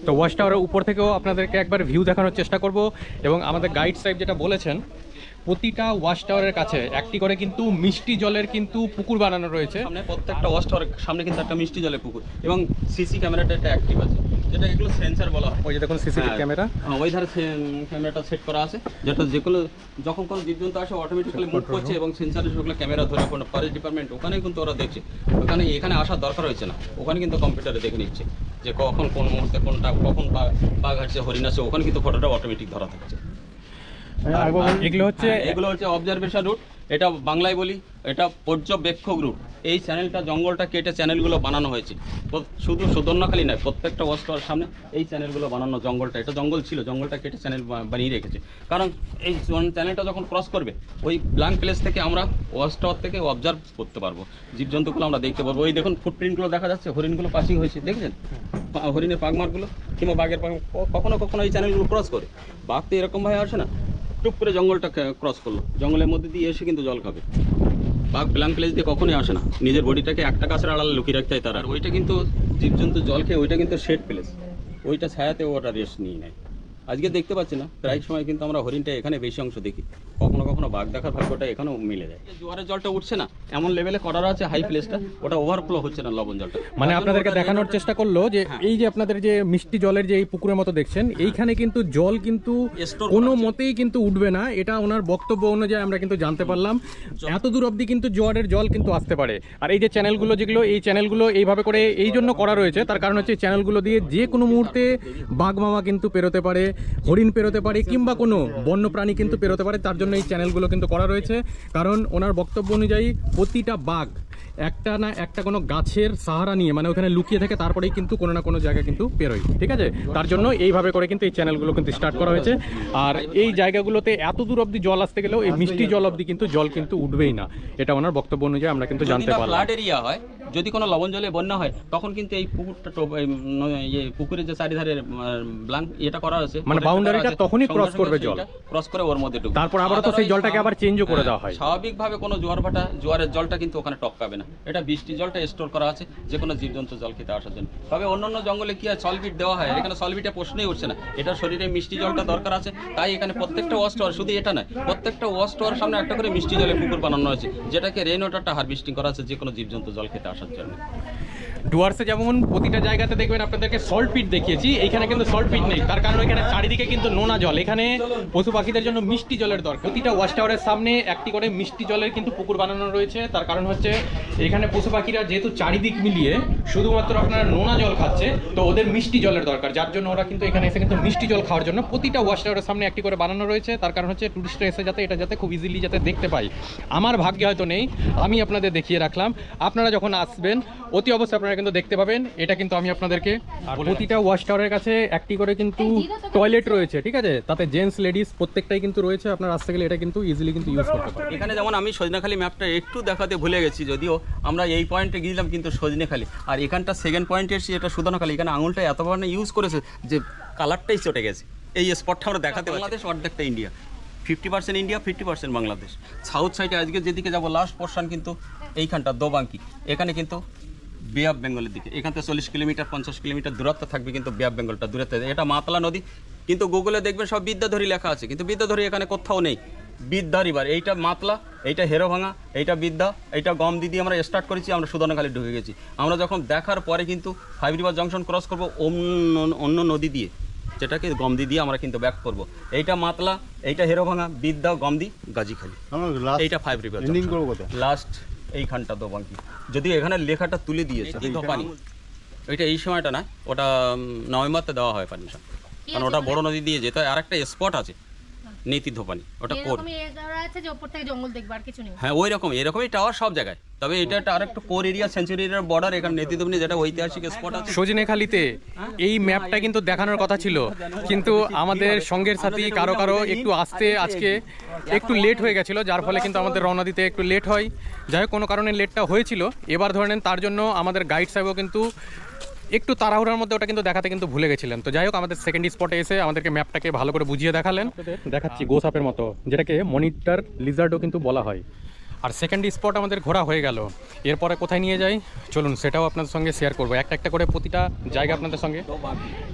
তো ওয়াচ টাওয়ারের উপর থেকেও আপনাদেরকে একবার ভিউ দেখানোর চেষ্টা করব। এবং আমাদের গাইড সাহেব যেটা বলেছেন, প্রতিটা ওয়াচ টাওয়ারের কাছে একটি করে কিন্তু মিষ্টি জলের কিন্তু পুকুর বানানো রয়েছে।
সামনে প্রত্যেকটা ওয়াচ টাওয়ারের সামনে কিন্তু একটা মিষ্টি জলের পুকুর, এবং সিসি ক্যামেরাটা একটা অ্যাক্টিভ আছে, যেটা এগুলো সেন্সর বলা হয়।
ওই যে দেখুন সিসিটিভি ক্যামেরা,
ওই ধারে ক্যামেরাটা সেট করা আছে, যেটা যেগুলো যখন কোনো জীবজন্তু আসে অটোমেটিক্যালি মুভ করছে, এবং সেন্সারে সেগুলো ক্যামেরা ধরে কোনো ফরেস্ট ডিপার্টমেন্ট ওখানে কিন্তু ওরা দেখছে, এখানে আসার দরকার হয়েছে না, ওখানে কিন্তু কম্পিউটারে দেখে নিচ্ছে যে কখন কোন মুহূর্তে কোনটা কখন বাঘ আসছে, হরিণ আসছে, ওখানে কিন্তু ফটোটা অটোমেটিক ধরা থাকছে। এগুলো হচ্ছে অবজারভেশন রুট, এটা বাংলায় বলি এটা পর্যবেক্ষক রুট। এই চ্যানেলটা জঙ্গলটা কেটে চ্যানেলগুলো বানানো হয়েছে, শুধু সুদর্ণখালি নয়, প্রত্যেকটা ওয়াচ টাওয়ার সামনে এই চ্যানেলগুলো বানানো। জঙ্গলটা এটা জঙ্গল ছিল, জঙ্গলটা কেটে চ্যানেল বানিয়ে রেখেছে, কারণ এই চ্যানেলটা যখন ক্রস করবে ওই ব্ল্যাঙ্ক প্লেস থেকে আমরা ওয়াচ টাওয়ার থেকে অবজার্ভ করতে পারবো, জীবজন্তুগুলো আমরা দেখতে পারবো। ওই দেখুন ফুটপ্রিন্টগুলো দেখা যাচ্ছে, হরিণগুলো পাসিং হয়েছে, দেখছেন হরিণের পাগমার্কগুলো কিংবা বাঘের পাগ, কখনো কখনো এই চ্যানেলগুলো ক্রস করে। বাঘ তো এরকমভাবে আসে না, টুপ করে জঙ্গলটা ক্রস করলো, জঙ্গলের মধ্যে দিয়ে এসে কিন্তু জল খাবে। বাঘ ব্ল্যাঙ্ক প্লেস দিয়ে কখনোই আসে না, নিজের বডিটাকে একটা গাছের আড়ালে লুকিয়ে রাখতে হয় তারা। ওইটা কিন্তু জীবজন্তু জল খেয়ে ওইটা কিন্তু শেড প্লেস, ওইটা ছায়াতে ওটা রেস্ট নিয়ে নেয়। আজকে দেখতে পাচ্ছি না, প্রায় সময় কিন্তু আমরা হরিণটা এখানে বেশি অংশ দেখি, কখনো কখনো বাঘ দেখার ভাগ্যটা এখানেও মিলে যায়। জোয়ারের জলটা উঠছে না, এমন লেভেলে করার আছে হাই প্লেসটা, ওটা ওভারফ্লো হচ্ছে না লবণ জলটা।
মানে আপনাদেরকে দেখানোর চেষ্টা করলো যে এই যে আপনাদের যে মিষ্টি জলের যে এই পুকুরের মতো দেখছেন, এইখানে কিন্তু জল কিন্তু কোনো মতেই কিন্তু উঠবে না, এটা ওনার বক্তব্য অনুযায়ী আমরা কিন্তু জানতে পারলাম। এত দূর অবধি কিন্তু জোয়ারের জল কিন্তু আসতে পারে। আর এই যে চ্যানেলগুলো যেগুলো, এই চ্যানেলগুলো এইভাবে করে এই জন্য করা রয়েছে, তার কারণ হচ্ছে চ্যানেলগুলো দিয়ে যে কোনো মুহূর্তে বাঘ মামা কিন্তু পেরোতে পারে, হরিণ পেরোতে পারে, কিংবা কোনো বন্যপ্রাণী কিন্তু পেরোতে পারে, তার জন্য এই চ্যানেলগুলো কিন্তু করা রয়েছে। কারণ ওনার বক্তব্য অনুযায়ী প্রতিটা বাঘ একটা না একটা কোনো গাছের সাহারা নিয়ে, মানে ওখানে লুকিয়ে থাকে, তারপরেই কিন্তু কোনো না কোনো জায়গা কিন্তু পেরোয়, ঠিক আছে? তার জন্য এইভাবে করে কিন্তু এই চ্যানেলগুলো কিন্তু স্টার্ট করা হয়েছে। আর এই জায়গাগুলোতে এত দূর অবধি জল আসতে গেলেও এই মিষ্টি জল অবধি কিন্তু জল কিন্তু উঠবেই না, এটা ওনার বক্তব্য অনুযায়ী আমরা কিন্তু জানতে পারলাম।
ফ্লাড এরিয়া হয়, যদি কোনো লবণ জলে বন্যা হয়, তখন কিন্তু এই পুকুরটা পুকুরের যে চারিধারে ব্ল্যাঙ্ক এটা করা আছে,
মানে বাউন্ডারিটা তখনই ক্রস করবে, জল
ক্রস করে ওর মধ্যে ঢুকবে,
তারপর আবার তো সেই জলটাকে আবার চেঞ্জও করে দেওয়া হয়।
স্বাভাবিকভাবে কোনো জোয়ার ভাটা জোয়ারের জলটা কিন্তু ওখানে টপকাবে না, এটা বৃষ্টি জলটা স্টোর করা আছে যে কোনো জীবজন্তু জল খেতে আসার জন্য। তবে অন্যান্য জঙ্গলে কি হয়, সলভিট দেওয়া হয়, এখানে সলভিটে প্রশ্নই উঠছে না, এটা শরীরে মিষ্টি জলটা দরকার আছে, তাই এখানে প্রত্যেকটা ওয়াচ টাওয়ার, শুধু এটা নয়, প্রত্যেকটা ওয়াচ টাওয়ার সামনে একটা করে মিষ্টি জলের পুকুর বানানো হয়েছে, যেটাকে রেইন ওয়াটারটা হারভেস্টিং করা আছে যে কোনো জীবজন্তু জল খেতে আসার জন্য।
ডুয়ার্সে যেমন প্রতিটা জায়গাতে দেখবেন আপনাদেরকে সল্ট পিট দেখিয়েছি, এখানে কিন্তু সল্ট পিট নেই, তার কারণ এখানে চারিদিকে কিন্তু নোনা জল, এখানে পশু পাখিদের জন্য মিষ্টি জলের দরকার। প্রতিটা ওয়াচ টাওয়ারের সামনে একটি করে মিষ্টি জলের কিন্তু পুকুর বানানো রয়েছে, তার কারণ হচ্ছে এখানে পশু পাখিরা যেহেতু চারিদিক মিলিয়ে শুধুমাত্র আপনারা নোনা জল খাচ্ছে, তো ওদের মিষ্টি জলের দরকার, যার জন্য ওরা কিন্তু এখানে এসে কিন্তু মিষ্টি জল খাওয়ার জন্য প্রতিটা ওয়াচ টাওয়ারের সামনে একটি করে বানানো রয়েছে। তার কারণ হচ্ছে টুরিস্টরা এসে যাতে এটা যাতে খুব ইজিলি যাতে দেখতে পাই। আমার ভাগ্যে হয়তো নেই, আমি আপনাদের দেখিয়ে রাখলাম, আপনারা যখন আসবেন অতি অবশ্যই আপনারা কিন্তু দেখতে পাবেন। এটা কিন্তু আমি আপনাদেরকে, প্রতিটা ওয়াচ টাওয়ারের কাছে একটি করে কিন্তু টয়লেট রয়েছে, ঠিক আছে? তাতে জেন্টস লেডিস প্রত্যেকটাই কিন্তু রয়েছে, আপনারা আসতে গেলে এটা কিন্তু ইজিলি কিন্তু ইউজ করতে পারেন।
এখানে যেমন আমি সজনাখালি ম্যাপটা একটু দেখাতে ভুলে গেছি, যদিও আমরা এই পয়েন্টে গিয়েছিলাম কিন্তু সজনেখালি, আর এখানটা সেকেন্ড পয়েন্টে এসেছি এটা সুদর্ণখালি। এখানে আঙুলটা এত পরিমাণে ইউজ করেছে যে কালারটাই চটে গেছে। এই স্পটটা আমরা দেখাতে বাংলাদেশ অর্ধেকটা ইন্ডিয়া, 50% ইন্ডিয়া 50% বাংলাদেশ। সাউথ সাইডে আজকে যেদিকে যাবো লাস্ট পোর্শন কিন্তু এইখানটা দোবাঙ্কি, এখানে কিন্তু বে অফ বেঙ্গলের দিকে। এখান থেকে 40 কিলোমিটার 50 কিলোমিটার দূরত্ব থাকবে কিন্তু বে অফ বেঙ্গলটা দূরে। এটা মাতলা নদী, কিন্তু গুগলে দেখবেন সব বিদ্যাধরী লেখা আছে, কিন্তু বিদ্যাধরী এখানে কোথাও নেই। বিদ্যা রিভার, এইটা মাতলা, এইটা হেরোভাঙা, এইটা বিদ্যা, এইটা গম দিদি আমরা স্টার্ট করেছি, আমরা সুদর্ণখালি ঢুকে গেছি। আমরা যখন দেখার পরে কিন্তু 5 রিভার জংশন ক্রস করবো অন্য নদী দিয়ে, যেটাকে গমদি দিয়ে আমরা কিন্তু ব্যাক করব। এইটা মাতলা, এইটা হেরোভাঙা, বিদ্যা, গমদি, গাজীখালি, এইটা 5 রিভার লাস্ট এইখানটা দোবাঙ্কি। যদিও এখানে লেখাটা তুলে দিয়েছে পানি, ওইটা এই সময়টা না, ওটা নভেম্বরতে দেওয়া হয় পারমিশন, কারণ ওটা বড় নদী দিয়ে যেতে হয়। আর একটা স্পট আছে নেতি ধোপানি, ওটা কোর
আছে যে উপর থেকে জঙ্গল দেখবে, আর কিছু নেই।
হ্যাঁ ওই রকম এরকমই টাওয়ার সব জায়গায়, তবে এটা একটা আরেকটু কোর এরিয়া, সেঞ্চুরি এরিয়ার বর্ডার। এখানে নেতি ধোপানি যেটা ঐতিহাসিক স্পট আছে
সজনেখালিতে এই ম্যাপটা কিন্তু দেখানোর কথা ছিল, কিন্তু আমাদের সঙ্গের সাথী কারো কারো একটু আসতে আজকে একটু লেট হয়ে গেছিলো, যার ফলে কিন্তু আমাদের রওনা দিতে একটু লেট হয়। যাই হোক, কোনো কারণে লেটটা হয়েছিল। এবার ধরে নেন তার জন্য আমাদের গাইড সাহেবও কিন্তু একটু তাড়াহুড়ার মধ্যে ওটা কিন্তু দেখাতে কিন্তু ভুলে গেছিলেন। তো যাই হোক, আমাদের সেকেন্ড স্পটে এসে আমাদেরকে ম্যাপটাকে ভালো করে বুঝিয়ে দেখালেন। দেখাচ্ছি গোসাপের মতো, যেটাকে মনিটর লিজার্ডও কিন্তু বলা হয়। আর সেকেন্ড স্পট আমাদের ঘোরা হয়ে গেল। এরপরে কোথায় নিয়ে যাই চলুন সেটাও আপনাদের সঙ্গে শেয়ার করবো, একটা একটা করে প্রতিটা জায়গা আপনাদের সঙ্গে।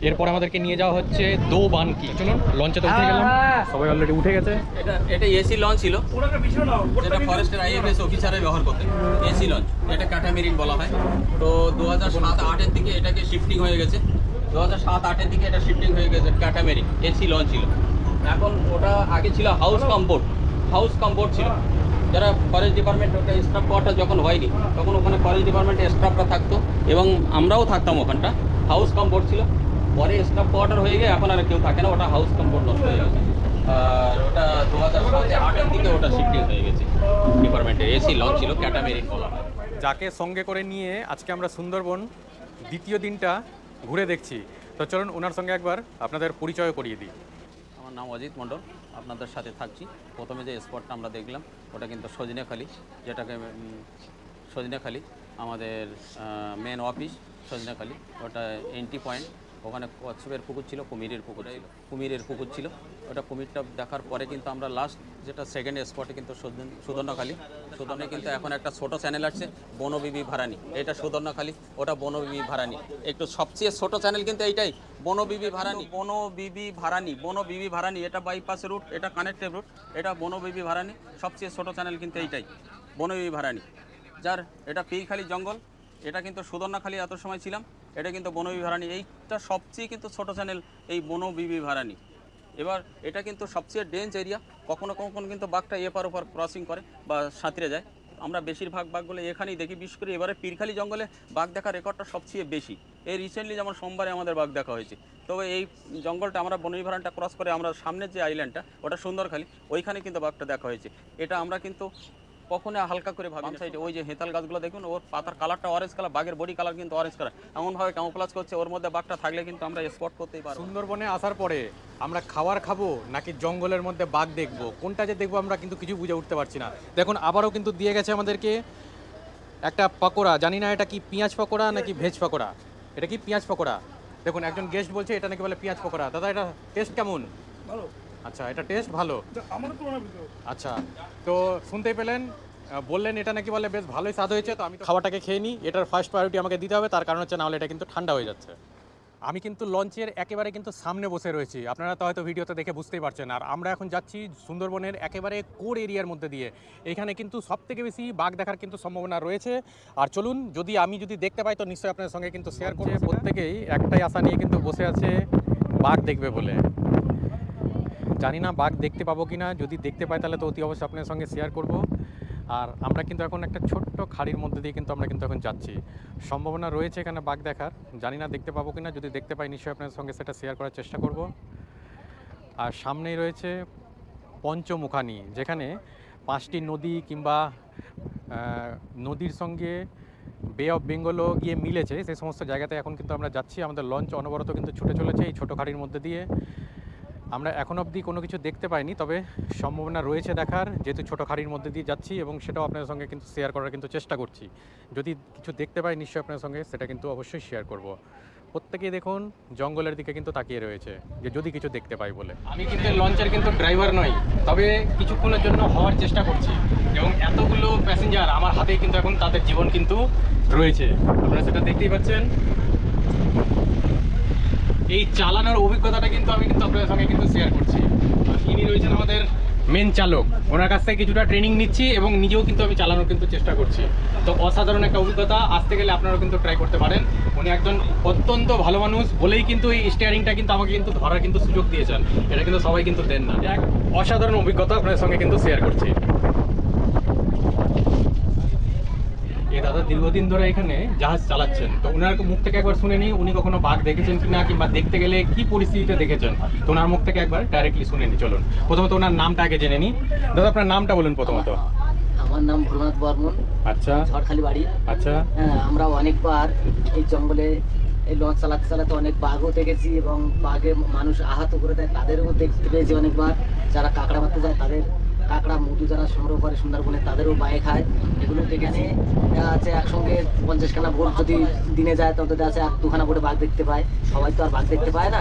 এরপরে আমাদেরকে নিয়ে যাওয়া হচ্ছে দোবাঙ্কি। চলুন, লঞ্চে তো উঠে গেলাম, সবাই অলরেডি উঠে গেছে।
এটা এসি লঞ্চ ছিল, যেটা ফরেস্টের আইএফএস অফিসারে ব্যবহার করতেন, এসি লঞ্চ। এটা ক্যাটামেরিন বলা হয়। তো 2007-08-এর দিকে এটাকে শিফটিং হয়ে গেছে, 2007-08-এর দিকে এটা শিফটিং হয়ে গেছে ক্যাটামেরিন, এসি লঞ্চ ছিল। এখন ওটা আগে ছিল হাউস কম্বোর্ড ছিল। যারা ফরেস্ট ডিপার্টমেন্ট ওটা স্টাফ কোয়ার্টার যখন হয়নি, তখন ওখানে ফরেস্ট ডিপার্টমেন্টের স্টাফরা থাকতো এবং আমরাও থাকতাম। ওখানটা হাউস কম্বোর্ড ছিল, পরে স্টাফ কোয়ার্টার হয়ে গিয়ে এখন আর কেউ থাকে না, ওটা হাউস কম্বোর্ড নষ্ট হয়ে গেছে। আর ওটা 2007-08-এর দিকে ওটা শিফটিং হয়ে গেছে ডিপার্টমেন্টের, এসি লঞ্চ ছিল, ক্যাটামেরিন বলা হয়।
যাকে সঙ্গে করে নিয়ে আজকে আমরা সুন্দরবন দ্বিতীয় দিনটা ঘুরে দেখছি। তো চলুন ওনার সঙ্গে একবার আপনাদের পরিচয় করিয়ে দিই।
আমার নাম অজিত মণ্ডল, আপনাদের সাথে থাকছি। প্রথমে যে স্পটটা আমরা দেখলাম ওটা কিন্তু সজনেখালি, যেটাকে সজনেখালি আমাদের মেন অফিস সজনেখালি, ওটা এন্ট্রি পয়েন্ট। ওখানে কচ্ছপের পুকুর ছিল, কুমিরের পুকুর ছিল। ওটা কুমিরটা দেখার পরে কিন্তু আমরা লাস্ট যেটা সেকেন্ড স্পটে কিন্তু সুদর্ণখালি কিন্তু এখন একটা ছোট চ্যানেল আছে বনবিবি ভারানি, এটা সুদর্ণখালি, ওটা বনবিবি ভারানি। একটু সবচেয়ে ছোট চ্যানেল কিন্তু এইটাই বনবিবি ভারানি, এটা বাইপাস রুট, এটা কানেক্টেড রুট, এটা বনবিবি ভারানি। সবচেয়ে ছোট চ্যানেল কিন্তু এইটাই বনবিবি ভারানি, যার এটা পীরখালি জঙ্গল। এটা কিন্তু সুদর্ণখালি এত সময় ছিলাম, এটা কিন্তু বনবিবি ভারানি। এইটা সবচেয়ে কিন্তু ছোট চ্যানেল এই বনবিবি ভারানি। এবার এটা কিন্তু সবচেয়ে ডেঞ্জ এরিয়া, কখনো কখনো কিন্তু বাঘটা এপার ওপার ক্রসিং করে বা সাঁতরে যায়। আমরা বেশিরভাগ বাঘগুলো এখানেই দেখি, বিশেষ করে এবারে পীরখালি জঙ্গলে বাঘ দেখার রেকর্ডটা সবচেয়ে বেশি। এই রিসেন্টলি যেমন সোমবারে আমাদের বাঘ দেখা হয়েছে। তবে এই জঙ্গলটা আমরা বনবিবি ভারানিটা ক্রস করে আমরা সামনের যে আইল্যান্ডটা ওটা সুন্দরখালি, ওইখানে কিন্তু বাঘটা দেখা হয়েছে। এটা আমরা কিন্তু কখনো হালকা করে ভাবি না। সাইডে ওই যে হেতাল গাছগুলো দেখুন, ওর পাতার কালারটা অরেঞ্জ কালার, বাঘের বডি কালার কিন্তু অরেঞ্জ কালার, এমনভাবে ক্যামোফ্লেজ করছে, ওর মধ্যে বাঘটা থাকলে কিন্তু আমরা স্পট করতেই পারবো।
সুন্দরবনে আসার পরে আমরা খাবার খাবো নাকি জঙ্গলের মধ্যে বাঘ দেখবো, কোনটা যে দেখবো আমরা কিন্তু কিছু বুঝে উঠতে পারছি না। দেখুন আবারও কিন্তু দিয়ে গেছে আমাদেরকে একটা পকোড়া, জানি না এটা কি পেঁয়াজ পকোড়া নাকি ভেজ পকোড়া। এটা কি পেঁয়াজ পকোড়া। দেখুন একজন গেস্ট বলছে এটা নাকি বলে পেঁয়াজ পকোড়া। দাদা এটা টেস্ট কেমন? ভালো। আচ্ছা, এটা টেস্ট ভালো। আচ্ছা, তো শুনতেই পেলেন, বললেন এটা নাকি বলে বেশ ভালোই স্বাদ হয়েছে। তো আমি তো খাওয়াটাকে খেয়ে নিই, এটার ফার্স্ট প্রায়োরিটি আমাকে দিতে হবে, তার কারণ হচ্ছে নাহলে এটা কিন্তু ঠান্ডা হয়ে যাচ্ছে। আমি কিন্তু লঞ্চের একেবারে কিন্তু সামনে বসে রয়েছি, আপনারা তো হয়তো ভিডিওতে দেখে বুঝতেই পারছেন। আর আমরা এখন যাচ্ছি সুন্দরবনের একেবারে কোর এরিয়ার মধ্যে দিয়ে। এখানে কিন্তু সবথেকে বেশি বাঘ দেখার কিন্তু সম্ভাবনা রয়েছে। আর চলুন, আমি যদি দেখতে পাই তো নিশ্চয়ই আপনাদের সঙ্গে কিন্তু শেয়ার করছি। প্রত্যেকেই একটাই আশা নিয়ে কিন্তু বসে আছে বাঘ দেখবে বলে। জানি না বাঘ দেখতে পাবো কি না, যদি দেখতে পাই তাহলে তো অতি অবশ্যই আপনাদের সঙ্গে শেয়ার করব। আর আমরা কিন্তু এখন একটা ছোট্ট খাড়ির মধ্যে দিয়ে কিন্তু আমরা কিন্তু এখন যাচ্ছি, সম্ভাবনা রয়েছে এখানে বাঘ দেখার। জানি না দেখতে পাবো কিনা, যদি দেখতে পাই নিশ্চয়ই আপনাদের সঙ্গে সেটা শেয়ার করার চেষ্টা করব। আর সামনেই রয়েছে পঞ্চমুখানি, যেখানে 5টি নদী কিংবা নদীর সঙ্গে বে অফ বেঙ্গলও গিয়ে মিলেছে, সেই সমস্ত জায়গাতে এখন কিন্তু আমরা যাচ্ছি। আমাদের লঞ্চ অনবরত কিন্তু ছুটে চলেছে এই ছোটো খাড়ির মধ্যে দিয়ে। আমরা এখন অবধি কোনো কিছু দেখতে পাইনি, তবে সম্ভাবনা রয়েছে দেখার, যেহেতু ছোটো খাড়ির মধ্যে দিয়ে যাচ্ছি এবং সেটাও আপনাদের সঙ্গে কিন্তু শেয়ার করার কিন্তু চেষ্টা করছি। যদি কিছু দেখতে পাই নিশ্চয়ই আপনাদের সঙ্গে সেটা কিন্তু অবশ্যই শেয়ার করব। প্রত্যেকেই দেখুন জঙ্গলের দিকে কিন্তু তাকিয়ে রয়েছে যে যদি কিছু দেখতে পাই বলে। আমি কিন্তু লঞ্চের কিন্তু ড্রাইভার নই, তবে কিছুক্ষণের জন্য হওয়ার চেষ্টা করছি এবং এতগুলো প্যাসেঞ্জার আমার হাতেই কিন্তু এখন তাদের জীবন কিন্তু রয়েছে, আপনারা সেটা দেখতেই পাচ্ছেন। এই চালানোর অভিজ্ঞতাটা কিন্তু আমি কিন্তু আপনাদের সঙ্গে কিন্তু শেয়ার করছি। আর ইনি রয়েছেন আমাদের মেন চালক, ওনার কাছ থেকে কিছুটা ট্রেনিং নিচ্ছি এবং নিজেও কিন্তু আমি চালানোর কিন্তু চেষ্টা করছি। তো অসাধারণ একটা অভিজ্ঞতা, আসতে গেলে আপনারাও কিন্তু ট্রাই করতে পারেন। উনি একজন অত্যন্ত ভালো মানুষ বলেই কিন্তু এই স্টিয়ারিংটা কিন্তু আমাকে কিন্তু ধরার কিন্তু সুযোগ দিয়েছেন, এটা কিন্তু সবাই কিন্তু দেন না। এক অসাধারণ অভিজ্ঞতা আপনাদের সঙ্গে কিন্তু শেয়ার করছি। এই দাদা দীর্ঘদিন ধরে এখানে জাহাজ চালাচ্ছেন, তো ওনার মুখ থেকে একবার শুনে নিই উনি কখনো বাঘ দেখেছেন কিনা, কিংবা দেখতে গেলে কি পরিস্থিতিতে দেখেছেন, তো ওনার মুখ থেকে একবার ডাইরেক্টলি শুনে নিই। চলুন প্রথমত ওনার নামটা আগে জেনে নিই। দাদা আপনার নামটা বলুন প্রথমত।
আমার নাম ভোলানাথ বর্মন,
আচ্ছা,
ঝড়খালি বাড়ি।
আচ্ছা,
হ্যাঁ, আমরা অনেকবার এই জঙ্গলে এই লঞ্চ চালাতে চালাতে অনেক বাঘও দেখেছি এবং বাঘে মানুষ আহত করে দেয় তাদেরও দেখতে পেয়েছি অনেকবার। যারা কাঁকড়া মারতে যায় তাদের কাঁকড়া মধু যারা সংগ্রহ করে সুন্দরবনে তাদেরও বায়ে খায়, এগুলো দেখেছি। আছে একসঙ্গে 50খানা ভোট যদি দিনে যায় তত আছে 1-2খানা ভোটে বাঘ দেখতে পায়। সবাই তো আর বাঘ দেখতে পায় না,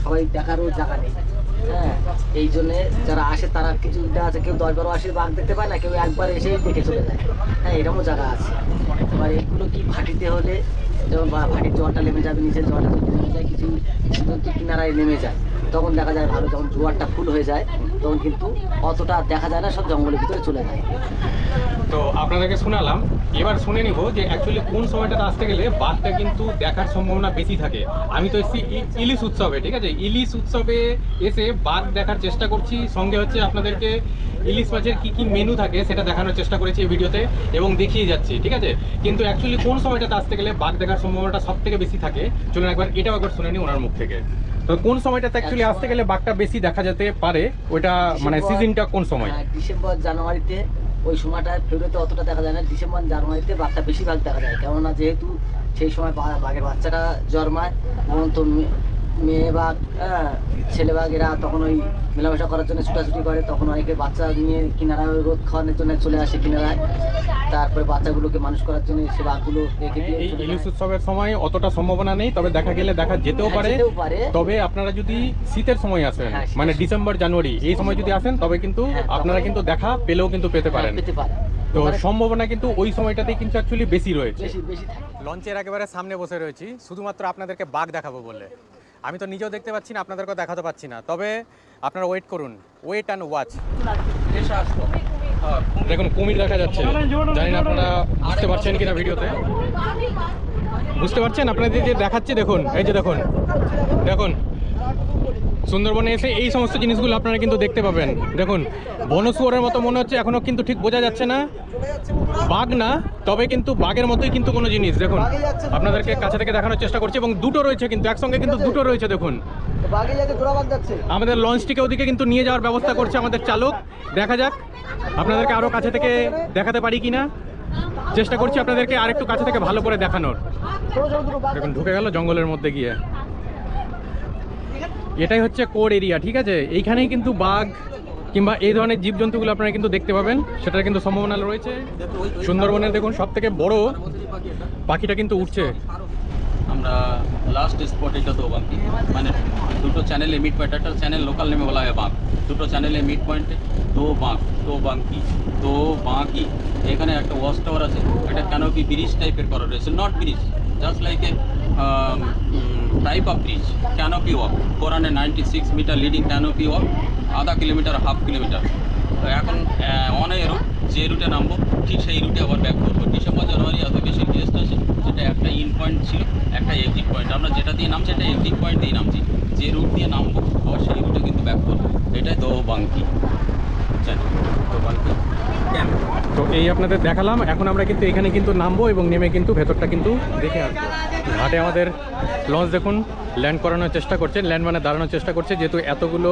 সবাই দেখারও জায়গা নেই। হ্যাঁ, এই জন্যে যারা আসে তারা কিছু আছে, কেউ 10-12 আসে বাঘ দেখতে পায় না, কেউ একবার এসেই দেখে চলে যায়। হ্যাঁ, এরকমও জায়গা আছে। এবার এগুলো কি ভাটিতে হলে যেমন ভাটির জলটা নেমে যাবে, নিচের জলটা যদি নেমে যায় কিছু কিনারায় নেমে যায় তখন দেখা যায় ভালো। যখন জোয়ারটা ফুল হয়ে যায় তখন কিন্তু অতটা দেখা যায় না, সব জঙ্গলের ভিতরে চলে যায়।
তো আপনাদেরকে শোনালাম, এবার শুনে নিব যে অ্যাকচুয়ালি কোন সময়টাতে আসতে গেলে বাঘটা কিন্তু দেখার সম্ভাবনা বেশি থাকে। আমি তো এসেছি ইলিশ উৎসবে, ঠিক আছে, ইলিশ উৎসবে এসে বাঘ দেখার চেষ্টা করছি, সঙ্গে হচ্ছে আপনাদেরকে ইলিশ মাছের কী কী মেনু থাকে সেটা দেখানোর চেষ্টা করেছি এই ভিডিওতে এবং দেখিয়ে যাচ্ছি, ঠিক আছে। কিন্তু অ্যাকচুয়ালি কোন সময়টাতে আসতে গেলে বাঘ দেখার সম্ভাবনাটা সব থেকে বেশি থাকে, চলুন একবার এটাও একবার শুনে নিই ওনার মুখ থেকে। তো কোন সময়টাতে অ্যাকচুয়ালি আসতে গেলে বাঘটা বেশি দেখা যেতে পারে, ওইটা মানে সিজনটা কোন সময়?
ডিসেম্বর জানুয়ারিতে, ওই সময়টায় ফেব্রুয়ারিতে অতটা দেখা যায় না, ডিসেম্বর জানুয়ারিতে বাঘটা বেশিরভাগ দেখা যায়। কেননা যেহেতু সেই সময় বাঘের বাচ্চাটা জন্মায় এবং তো মেয়ে বাঘ, ছেলে বাঘ এরা তখন ওই মেলামেশা করার জন্য ছুটাছুটি করে, তখন অনেকে বাচ্চা নিয়ে কিনারায় রোদ খাওয়ানোর জন্য চলে আসে কিনারায়, তারপরে বাচ্চাগুলোকে মানুষ করার জন্য সে বাঘগুলো রেখে দিয়ে।
এই ইলিশ উৎসবের সময় অতটা সম্ভাবনা নেই, তবে দেখা গেলে দেখা যেতেও পারে। তবে আপনারা যদি শীতের সময় আসেন, মানে ডিসেম্বর জানুয়ারি এই সময় যদি আসেন তবে কিন্তু আপনারা কিন্তু দেখা পেলেও কিন্তু পেতে পারেন। তো সম্ভাবনা কিন্তু ওই সময়টাতেই কিন্তু অ্যাকচুয়ালি বেশি রয়েছে। লঞ্চের একেবারে সামনে বসে রয়েছি শুধুমাত্র আপনাদেরকে বাঘ দেখাবো বলে। আমি তো নিজেও দেখতে পাচ্ছি না, আপনাদেরকেও দেখাতে পাচ্ছি না, তবে আপনারা ওয়েট করুন, ওয়েট অ্যান্ড ওয়াচ। দেখুন কুমির দেখা যাচ্ছে, জানি না আপনারা বুঝতে পারছেন কিনা ভিডিওতে, বুঝতে পারছেন আপনাদের যে দেখাচ্ছি, দেখুন এই যে দেখুন দেখুন সুন্দরবনে এসে এই সমস্ত জিনিসগুলো আপনারা কিন্তু দেখতে পাবেন। দেখুন বনশুয়োরের মতো মনে হচ্ছে, এখনও কিন্তু ঠিক বোঝা যাচ্ছে না বাঘ না, তবে কিন্তু বাঘের মতোই কিন্তু কোনো জিনিস। দেখুন আপনাদেরকে কাছে থেকে দেখানোর চেষ্টা করছি এবং দুটো রয়েছে কিন্তু একসঙ্গে, কিন্তু দুটো রয়েছে। দেখুন আমাদের লঞ্চটিকে ওদিকে কিন্তু নিয়ে যাওয়ার ব্যবস্থা করছে আমাদের চালক। দেখা যাক আপনাদেরকে আরও কাছে থেকে দেখাতে পারি কিনা, চেষ্টা করছি আপনাদেরকে আরেকটু কাছে থেকে ভালো করে দেখানোর। দেখুন ঢুকে গেল জঙ্গলের মধ্যে গিয়ে। এটাই হচ্ছে কোর এরিয়া, ঠিক আছে, এইখানেই কিন্তু বাঘ কিংবা এই ধরনের জীবজন্তুগুলো আপনারা কিন্তু দেখতে পাবেন, সেটার কিন্তু সম্ভাবনা রয়েছে। সুন্দরবনের দেখুন সব থেকে বড় পাখিটা কিন্তু উঠছে।
আমরা লাস্ট স্পট এটা তো বাকি, মানে দুটো চ্যানেলে মিড পয়েন্ট, একটা চ্যানেল লোকাল নেমে বলা হয় বাঁক, দুটো চ্যানেলে মিড পয়েন্টে তো বাঁক, তো বাঙ্কি, তো বাঁকি। এখানে একটা ওয়াচ টাওয়ার আছে, একটা ক্যানোপি ব্রিজ টাইপের করা রয়েছে, not bridge, just like a type of bridge, canopy walk 496 metre leading canopy walk, আধা কিলোমিটার, হাফ কিলোমিটার। তো এখন অন এ রুট, যে রুটে নামবো ঠিক সেই রুটে আবার ব্যাক করবো। ডিসেম্বর জানুয়ারি এত বেশি গেস্ট আছে, যেটা একটা ইন পয়েন্ট ছিল, একটা এক্সিট পয়েন্ট। আমরা যেটা দিয়ে নামছি এটা এক্সিট পয়েন্ট দিয়ে নামছি, যে রুট দিয়ে নামবো আবার সেই রুটে কিন্তু ব্যাক করবো। এটাই তো বাঙ্কি, তো বাঙ্কি ক্যাম্প।
তো এই আপনাদের দেখালাম, এখন আমরা কিন্তু এখানে কিন্তু নামবো এবং নেমে কিন্তু ভেতরটা কিন্তু দেখে আসবো। ঘাটে আমাদের লঞ্চ দেখুন ল্যান্ড করানোর চেষ্টা করছে, ল্যান্ড মানে দাঁড়ানোর চেষ্টা করছে, যেহেতু এতগুলো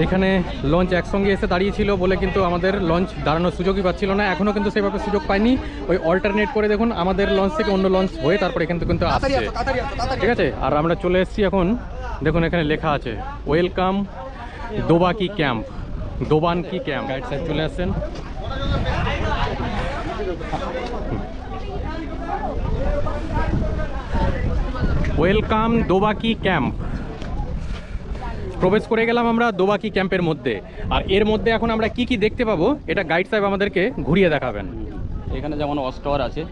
এখানে লঞ্চ একসঙ্গে এসে দাঁড়িয়েছিল বলে কিন্তু আমাদের লঞ্চ দাঁড়ানোর সুযোগই পাচ্ছিল না, এখনও কিন্তু সেভাবে সুযোগ পাইনি। ওই অল্টারনেট করে দেখুন আমাদের লঞ্চ থেকে অন্য লঞ্চ হয়ে তারপরে এখান থেকে কিন্তু আসছে, ঠিক আছে। আর আমরা চলে এসেছি এখন, দেখুন এখানে লেখা আছে welcome Dobaki camp, Dobanki camp. Guide সাহেব চলে আসছেন। Welcome Dobaki camp. প্রবেশ করে গেলাম আমরা দোবাকি ক্যাম্পের মধ্যে। আর এর মধ্যে এখন আমরা কি কি দেখতে পাবো এটা গাইড সাহেব আমাদেরকে ঘুরিয়ে দেখাবেন।
এখানে যেমন ওয়াচ আছে,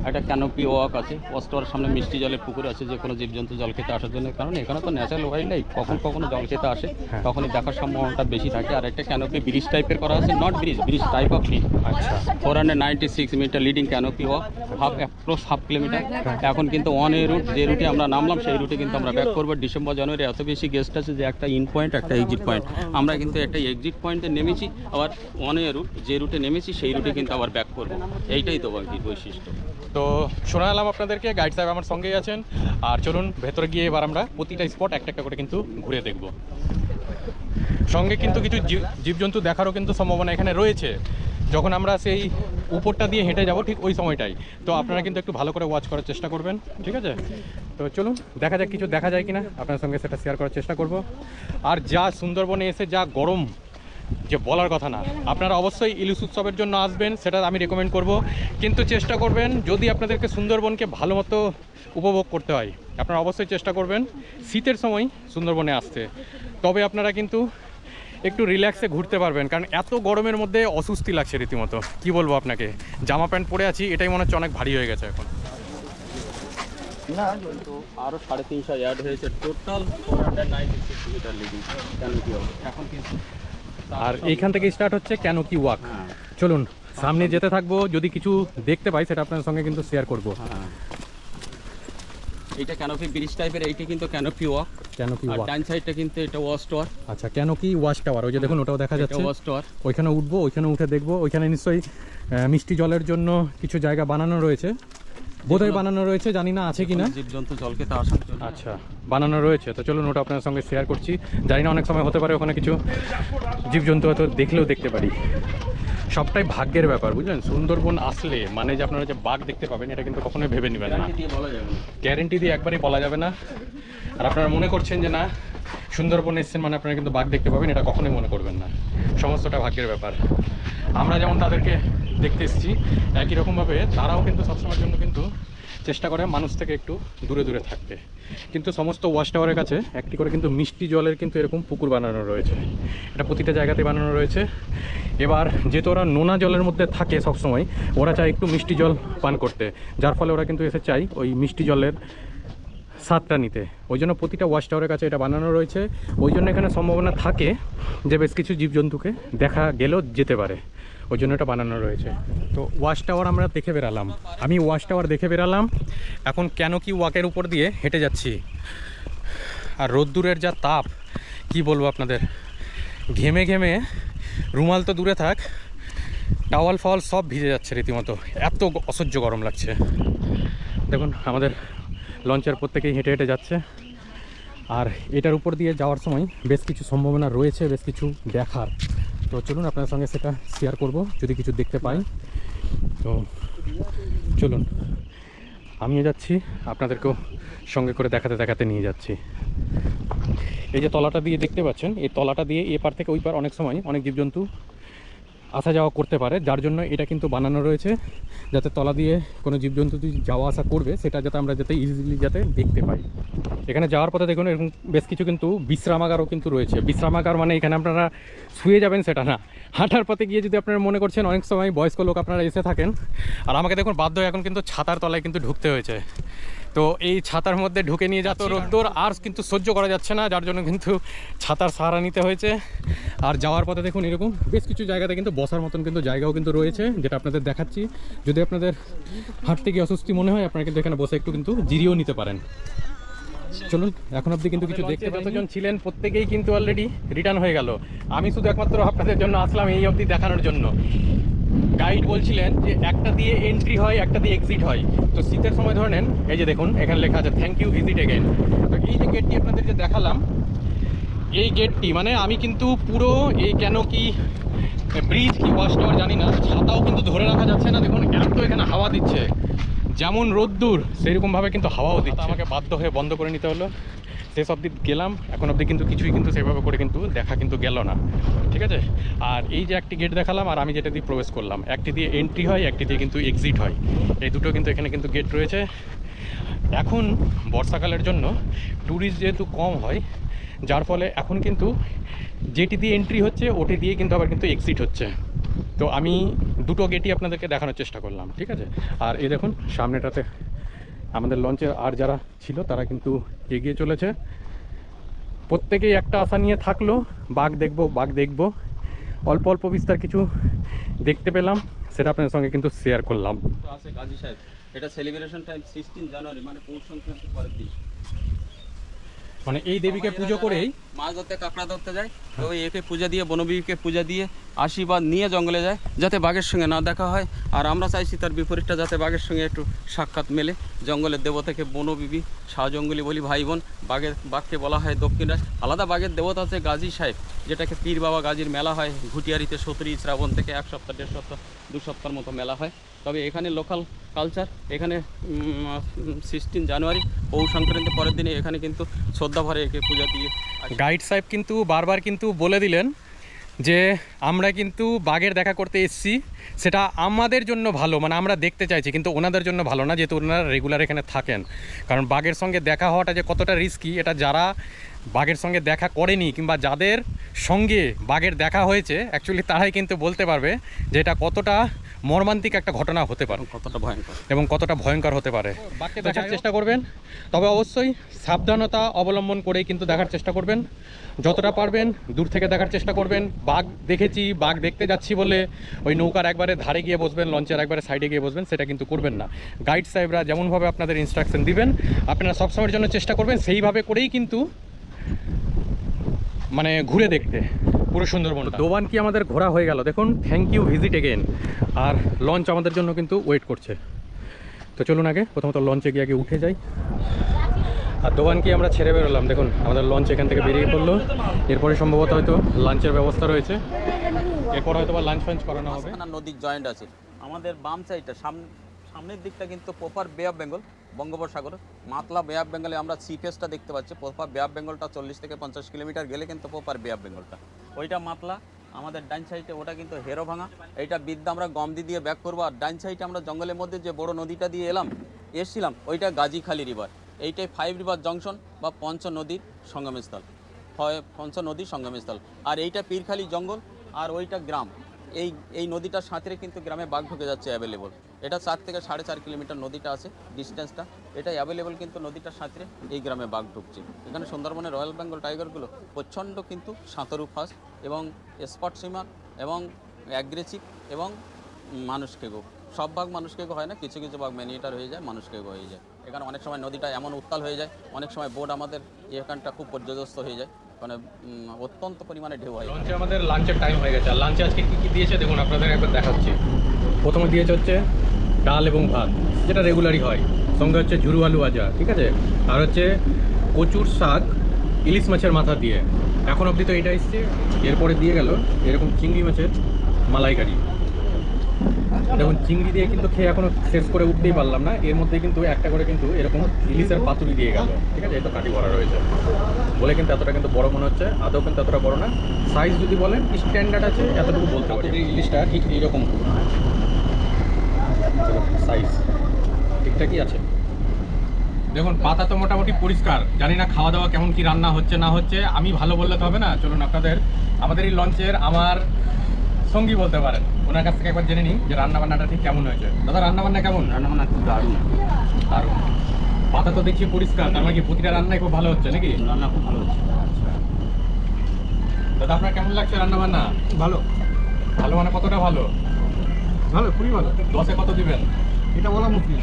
একটা ক্যানোপি ওয়াক আছে, ওয়াচ সামনে মিষ্টি জলের পুকুর আছে, যে কোনো জীবজন্তু জল খেতে আসার জন্য। কারণ এখানে তো ন্যাচারাল ওয়াইল্ড লাইফ, কখনো জল খেতে আসে তখনই দেখার সম্ভাবনাটা বেশি থাকে। আর একটা ক্যানোপি ব্রিজ টাইপের করা আছে, not bridge type of bridge.
আচ্ছা,
496 metre leading canopy walk, half kilometre. এখন কিন্তু অন এ রুট, যে রুটে আমরা নামলাম সেই রুটে কিন্তু আমরা ব্যাক করবো। ডিসেম্বর জানুয়ারি এত বেশি গেস্ট আছে যে একটা ইন পয়েন্ট একটা এক্সিট পয়েন্ট। আমরা কিন্তু একটা এক্সিট পয়েন্টে নেমেছি, আবার অন এ রুট যে রুটে নেমেছি সেই রুটে কিন্তু আবার ব্যাক করবো। এইটাই তো বাকি বৈশিষ্ট্য।
তো শোনালাম আপনাদেরকে, গাইড সাহেব আমার সঙ্গেই আছেন। আর চলুন ভেতরে গিয়ে এবার আমরা প্রতিটা স্পট একটা একটা করে কিন্তু ঘুরে দেখব। সঙ্গে কিন্তু কিছু জীবজন্তু দেখারও কিন্তু সম্ভাবনা এখানে রয়েছে যখন আমরা সেই উপরটা দিয়ে হেঁটে যাব ঠিক ওই সময়টাই। তো আপনারা কিন্তু একটু ভালো করে ওয়াচ করার চেষ্টা করবেন, ঠিক আছে? তো চলুন দেখা যাক কিছু দেখা যায় কিনা, আপনার সঙ্গে সেটা শেয়ার করার চেষ্টা করব। আর যা সুন্দরবনে এসে যা গরম যে বলার কথা না, আপনারা অবশ্যই ইলিশ উৎসবের জন্য আসবেন, সেটা আমি রেকমেন্ড করব। কিন্তু চেষ্টা করবেন যদি আপনাদেরকে সুন্দরবনকে ভালো মতো উপভোগ করতে হয়, আপনারা অবশ্যই চেষ্টা করবেন শীতের সময় সুন্দরবনে আসতে। তবে আপনারা কিন্তু একটু রিল্যাক্সে ঘুরতে পারবেন, কারণ এত গরমের মধ্যে অস্বস্তি লাগছে রীতিমতো। কি বলবো আপনাকে, জামা প্যান্ট পরে আছি এটাই মনে হচ্ছে অনেক ভারী হয়ে গেছে এখন।
না, তো আরও 350 অ্যাড হয়েছে, total 496 metre leading canopy walk এখন কিন্তু।
আর এইখান থেকে স্টার্ট হচ্ছে ক্যানোপি ওয়াক। চলুন সামনে যেতে থাকবো, যদি কিছু দেখতে পাই সেটা আপনার সঙ্গে কিন্তু শেয়ার করবো।
এইটা ক্যানোপি ব্রিজ টাইপের, এইটা কিন্তু ক্যানোপি ওয়াক।
ক্যানোপি ওয়াক,
ডান সাইডটা কিন্তু এটা ওয়াচ টাওয়ার।
আচ্ছা, ক্যানোপি ওয়াচ টাওয়ার, ওই যে দেখুন ওটাও দেখা যাচ্ছে।
ওয়াচ টাওয়ার,
ওইখানে উঠবো, ওইখানে উঠে দেখবো। ওইখানে নিশ্চয়ই মিষ্টি জলের জন্য কিছু জায়গা বানানো রয়েছে, বোধহয় বানানো রয়েছে, জানি না আছে কিনা।
জীবজন্তু জল খেতে আসার জন্য
আচ্ছা, বানানো রয়েছে। তো চলুন ওটা আপনার সঙ্গে শেয়ার করছি। জানি না, অনেক সময় হতে পারে ওখানে কিছু জীবজন্তু হয়তো দেখলেও দেখতে পারি। সবটাই ভাগ্যের ব্যাপার, বুঝলেন? সুন্দরবন আসলে মানে যে আপনারা যে বাঘ দেখতে পাবেন এটা কিন্তু কখনোই ভেবে নেবেন না,
দিয়ে বলা যাবে না।
গ্যারেন্টি দিয়ে একবারই বলা যাবে না। আর আপনারা মনে করছেন যে না সুন্দরবন এসছেন মানে আপনারা কিন্তু বাঘ দেখতে পাবেন, এটা কখনোই মনে করবেন না। সমস্তটা ভাগ্যের ব্যাপার। আমরা যেমন তাদেরকে দেখতে এসেছি, একই রকমভাবে তারাও কিন্তু সবসময়ের জন্য কিন্তু চেষ্টা করে মানুষ থেকে একটু দূরে দূরে থাকতে। কিন্তু সমস্ত ওয়াচ টাওয়ারের কাছে একটি করে কিন্তু মিষ্টি জলের কিন্তু এরকম পুকুর বানানো রয়েছে, এটা প্রতিটা জায়গাতে বানানো রয়েছে। এবার যেহেতু ওরা নোনা জলের মধ্যে থাকে সবসময়, ওরা চায় একটু মিষ্টি জল পান করতে, যার ফলে ওরা কিন্তু এসে চায় ওই মিষ্টি জলের স্বাদটা নিতে। ওই জন্য প্রতিটা ওয়াচ টাওয়ারের কাছে এটা বানানো রয়েছে। ওই জন্য এখানে সম্ভাবনা থাকে যে বেশ কিছু জীবজন্তুকে দেখা গেলেও যেতে পারে, ওই জন্য এটা বানানো রয়েছে। তো ওয়াচ টাওয়ার আমরা দেখে বেরালাম, আমি ওয়াচ টাওয়ার দেখে বেরালাম। এখন ক্যানোপি ওয়াকের উপর দিয়ে হেঁটে যাচ্ছি। আর রোদ্দুরের যা তাপ, কি বলবো আপনাদের, ঘেমে ঘেমে রুমাল তো দূরে থাক, টাওয়াল ফাওয়াল সব ভিজে যাচ্ছে রীতিমতো, এত অসহ্য গরম লাগছে। দেখুন আমাদের লঞ্চের প্রত্যেকেই হেঁটে হেঁটে যাচ্ছে। আর এটার উপর দিয়ে যাওয়ার সময় বেশ কিছু সম্ভাবনা রয়েছে, বেশ কিছু দেখার। তো চলুন আপনার সঙ্গে সেটা শেয়ার করব যদি কিছু দেখতে পাই। তো চলুন আমিও যাচ্ছি, আপনাদেরকেও সঙ্গে করে দেখাতে দেখাতে নিয়ে যাচ্ছি। এই যে তলাটা দিয়ে দেখতে পাচ্ছেন, এই তলাটা দিয়ে এপার থেকে ওই পার অনেক সময় অনেক জীবজন্তু আসা যাওয়া করতে পারে, যার জন্য এটা কিন্তু বানানো রয়েছে যাতে তলা দিয়ে কোনো জীবজন্তু যাওয়া আসা করবে সেটা যাতে আমরা যাতে ইজিলি যাতে দেখতে পাই। এখানে যাওয়ার পথে দেখুন এরকম বেশ কিছু কিন্তু বিশ্রামাগারও কিন্তু রয়েছে। বিশ্রামাগার মানে এখানে আপনারা শুয়ে যাবেন সেটা না, হাঁটার পথে গিয়ে যদি আপনারা মনে করছেন, অনেক সময় বয়স্ক লোক আপনারা এসে থাকেন। আর আমাকে দেখুন বাধ্য হয়ে এখন কিন্তু ছাতার তলায় কিন্তু ঢুকতে হয়েছে। তো এই ছাতার মধ্যে ঢুকে নিয়ে যাতে রোদ্দুর আর কিন্তু সহ্য করা যাচ্ছে না, যার জন্য কিন্তু ছাতার সাহারা নিতে হয়েছে। আর যাওয়ার পথে দেখুন এরকম বেশ কিছু জায়গাতে কিন্তু বসার মতন কিন্তু জায়গাও কিন্তু রয়েছে, যেটা আপনাদের দেখাচ্ছি। যদি আপনাদের হাঁটতে গিয়ে অস্বস্তি মনে হয়, আপনারা কিন্তু এখানে বসে একটু কিন্তু জিরিয়েও নিতে পারেন। চলুন, এখন অবধি কিন্তু কিছু দেখতে যতজন ছিলেন প্রত্যেকেই কিন্তু অলরেডি রিটার্ন হয়ে গেল। আমি শুধু একমাত্র আপনাদের জন্য আসলাম এই অবধি দেখানোর জন্য। গাইড বলছিলেন যে একটা দিয়ে এন্ট্রি হয়, একটা দিয়ে এক্সিট হয়। তো শীতের সময় ধরে নেন, এই যে দেখুন এখানে লেখা আছে থ্যাংক ইউ ভিজিট এগেইন। তো এই যে গেটটি আপনাদের যে দেখালাম, এই গেটটি মানে আমি কিন্তু পুরো এই কেন কি ব্রিজ কি ওয়াচ টাওয়ার জানি না, ছাতাও কিন্তু ধরে রাখা যাচ্ছে না। দেখুন এত এখানে হাওয়া দিচ্ছে, যেমন রোদ্দুর সেরকমভাবে কিন্তু হাওয়াও দিচ্ছে। আমাকে বাধ্য হয়ে বন্ধ করে নিতে হলো। শেষ অবধি গেলাম, এখন অবধি কিন্তু কিছুই কিন্তু সেভাবে করে কিন্তু দেখা কিন্তু গেল না, ঠিক আছে। আর এই যে একটি গেট দেখালাম আর আমি যেটা দিয়ে প্রবেশ করলাম, একটি দিয়ে এন্ট্রি হয়, একটি দিয়ে কিন্তু এক্সিট হয়, এই দুটো কিন্তু এখানে কিন্তু গেট রয়েছে। এখন বর্ষাকালের জন্য ট্যুরিস্ট যেহেতু কম হয়, যার ফলে এখন কিন্তু যেটি দিয়ে এন্ট্রি হচ্ছে ওটি দিয়ে কিন্তু আবার কিন্তু এক্সিট হচ্ছে। তো আমি দুটো গেটই আপনাদেরকে দেখানোর চেষ্টা করলাম, ঠিক আছে। আর এই দেখুন সামনেটাতে আমাদের লঞ্চের আর যারা ছিল তারা কিন্তু এগিয়ে চলেছে, প্রত্যেকেই একটা আশা নিয়ে থাকলো, বাঘ দেখব বাঘ দেখব। অল্প অল্প বিস্তার কিছু দেখতে পেলাম, সেটা আপনাদের সঙ্গে কিন্তু শেয়ার করলাম।
তো আছে গাজী সাহেব, এটা সেলিব্রেশন টাইম 16 জানুয়ারি, মানে পৌষ সংক্রান্তির পরের দিন।
মানে এই দেবীকে পুজো করেই
মাছ ধরতে, কাঁকড়া ধরতে যায়, তো একে পূজা দিয়ে, বনবিবিকে পূজা দিয়ে আশীর্বাদ নিয়ে জঙ্গলে যায়, যাতে বাঘের সঙ্গে না দেখা হয়। আর আমরা চাইছি তার বিপরীতটা, যাতে বাঘের সঙ্গে একটু সাক্ষাৎ মেলে। জঙ্গলের দেবতাকে বনবিবি, শাহ জঙ্গলি বলি ভাই বোন। বাঘকে বলা হয় দক্ষিণ রাজ। আলাদা বাঘের দেবতা আছে গাজী সাহেব, যেটাকে পীর বাবা গাজীর মেলা হয় ঘুটিয়ারিতে 17 শ্রাবণ থেকে 1 সপ্তাহ, 1.5 সপ্তাহ, 2 সপ্তাহের মতো মেলা হয়। তবে এখানে লোকাল কালচার, এখানে 16 জানুয়ারি পৌষ সংক্রান্তি পরের দিনে এখানে কিন্তু শ্রদ্ধা ভরে একে পূজা দিয়ে।
গাইড সাহেব কিন্তু বারবার কিন্তু বলে দিলেন যে আমরা কিন্তু বাঘের দেখা করতে এসেছি, সেটা আমাদের জন্য ভালো, মানে আমরা দেখতে চাইছি, কিন্তু ওনাদের জন্য ভালো না, যেহেতু ওনারা রেগুলার এখানে থাকেন। কারণ বাঘের সঙ্গে দেখা হওয়াটা যে কতটা রিস্কি, এটা যারা বাঘের সঙ্গে দেখা করেনি কিংবা যাদের সঙ্গে বাঘের দেখা হয়েছে অ্যাকচুয়ালি তারাই কিন্তু বলতে পারবে যে এটা কতটা মর্মান্তিক একটা ঘটনা হতে পারে,
কতটা ভয়ঙ্কর
এবং কতটা ভয়ঙ্কর হতে পারে। বাঘকে দেখার চেষ্টা করবেন, তবে অবশ্যই সাবধানতা অবলম্বন করেই কিন্তু দেখার চেষ্টা করবেন। যতটা পারবেন দূর থেকে দেখার চেষ্টা করবেন। বাঘ দেখেছি, বাঘ দেখতে যাচ্ছি বলে ওই নৌকার একবারে ধারে গিয়ে বসবেন, লঞ্চের একবারে সাইডে গিয়ে বসবেন, সেটা কিন্তু করবেন না। গাইড সাহেবরা যেমনভাবে আপনাদের ইনস্ট্রাকশন দিবেন, আপনারা সবসময়ের জন্য চেষ্টা করবেন সেইভাবে করেই কিন্তু মানে ঘুরে দেখতে পুরো সুন্দরবন। দোবান কি আমাদের ঘোরা হয়ে গেল, দেখুন থ্যাংক ইউ, ভিজিট এগেন। আর লঞ্চ আমাদের জন্য কিন্তু ওয়েট করছে। তো চলুন আগে প্রথমত লঞ্চে গিয়ে আগে উঠে যাই। আর দোবানকে আমরা ছেড়ে বেরোলাম, দেখুন আমাদের লঞ্চ এখান থেকে বেরিয়ে পড়লো। এরপরে সম্ভবত হয়তো লাঞ্চের ব্যবস্থা রয়েছে, এরপর হয়তো বা লাঞ্চ ফাঞ্চ করানো হবে।
নদীর জয়েন্ট আছে আমাদের বাম সাইডটা, সামনের দিকটা কিন্তু প্রপার বে অফ বেঙ্গল, বঙ্গোপসাগর। মাতলা বে অফ বেঙ্গলে আমরা সি ফেসটা দেখতে পাচ্ছি। প্রপার বে অফ বেঙ্গলটা 40 থেকে 50 কিলোমিটার গেলে কিন্তু প্রপার বে অফ বেঙ্গলটা, ওইটা মাতলা। আমাদের ডাইন সাইডে ওটা কিন্তু হেরো ভাঙা, এইটা বিদ্যা আমরা গমদি দিয়ে ব্যাক করবো। আর ডাইন সাইডে আমরা জঙ্গলের মধ্যে যে বড় নদীটা দিয়ে এসছিলাম ওইটা গাজীখালী রিভার। এইটাই 5 রিভার জংশন বা পঞ্চ নদীর সঙ্গমস্থল, পঞ্চ নদীর সঙ্গমস্থল। আর এইটা পীরখালী জঙ্গল, আর ওইটা গ্রাম। এই নদীটার সাঁতরে কিন্তু গ্রামে বাঘ ঢুকে যাচ্ছে অ্যাভেলেবল। এটা 4 থেকে 4.5 কিলোমিটার নদীটা আছে ডিস্টেন্সটা, এটা অ্যাভেলেবল কিন্তু নদীটার সাঁতরে এই গ্রামে বাঘ ঢুকছে। এখানে সুন্দরবনের রয়্যাল বেঙ্গল টাইগারগুলো প্রচণ্ড কিন্তু সাঁতারু ফাস্ট এবং স্পট সুইমার এবং অ্যাগ্রেসিভ এবং মানুষকে গো। সব বাঘ মানুষকে গো হয় না, কিছু কিছু বাঘ ম্যানিটার হয়ে যায়, মানুষকে গো হয়ে যায়। এখানে অনেক সময় নদীটা এমন উত্তাল হয়ে যায়, অনেক সময় বোট আমাদের এখানটা খুব পর্যদস্ত হয়ে যায়, মানে অত্যন্ত পরিমাণে ঢেউ হয়।
লঞ্চে আমাদের লাঞ্চের টাইম হয়ে গেছে। আর লাঞ্চে আজকে কী কী দিয়েছে দেখুন, আপনাদের একবার দেখাচ্ছি। প্রথমে দিয়েছে হচ্ছে ডাল এবং ভাত, যেটা রেগুলারই হয়, সঙ্গে হচ্ছে ঝুরু আলু ভাজা, ঠিক আছে। আর হচ্ছে কচুর শাক ইলিশ মাছের মাথা দিয়ে, এখন অবধি তো এটা এসছে। এরপরে দিয়ে গেল এরকম চিংড়ি মাছের মালাইকারি। দেখুন চিংড়ি দিয়ে কিন্তু খেয়ে এখনো শেষ করে উঠতেই পারলাম না, এর মধ্যে কিন্তু একটা করে কিন্তু এরকম ইলিশের পাতুরি দিয়ে গেল, ঠিক আছে। এটা কাটি ভরা রয়েছে বলে কিন্তু এতটা কিন্তু বড় মনে হচ্ছে, আদৌ কিন্তু এতটা বড় না। সাইজ যদি বলেন স্ট্যান্ডার্ড আছে এতটুকু বলতে পারি। ইলিশটা ঠিক এইরকম সাইজ ঠিকঠাকই আছে। দেখুন পাতা তো মোটামুটি পরিষ্কার, জানি না খাওয়া দাওয়া কেমন কি রান্না হচ্ছে না হচ্ছে, আমি ভালো বললে তো হবে না। চলুন আমাদের এই লঞ্চের আমার সঙ্গী বলতে পারেন, ওনার কাছ থেকে একবার জেনে নিই যে রান্নাবান্নাটা ঠিক কেমন হয়েছে। দাদা রান্নাবান্না কেমন?
রান্নাবান্না খুব দারুণ
দারুণ। পাতা তো দেখছি পরিষ্কার, তার মানে কি প্রতিটা রান্নাই খুব ভালো হচ্ছে নাকি?
রান্না খুব ভালো হচ্ছে।
দাদা আপনার কেমন লাগছে রান্নাবান্না?
ভালো
ভালো মানে কতটা ভালো?
ভালো, খুবই ভালো।
10-এ কত দিবেন
এটা বলা মুশকিল।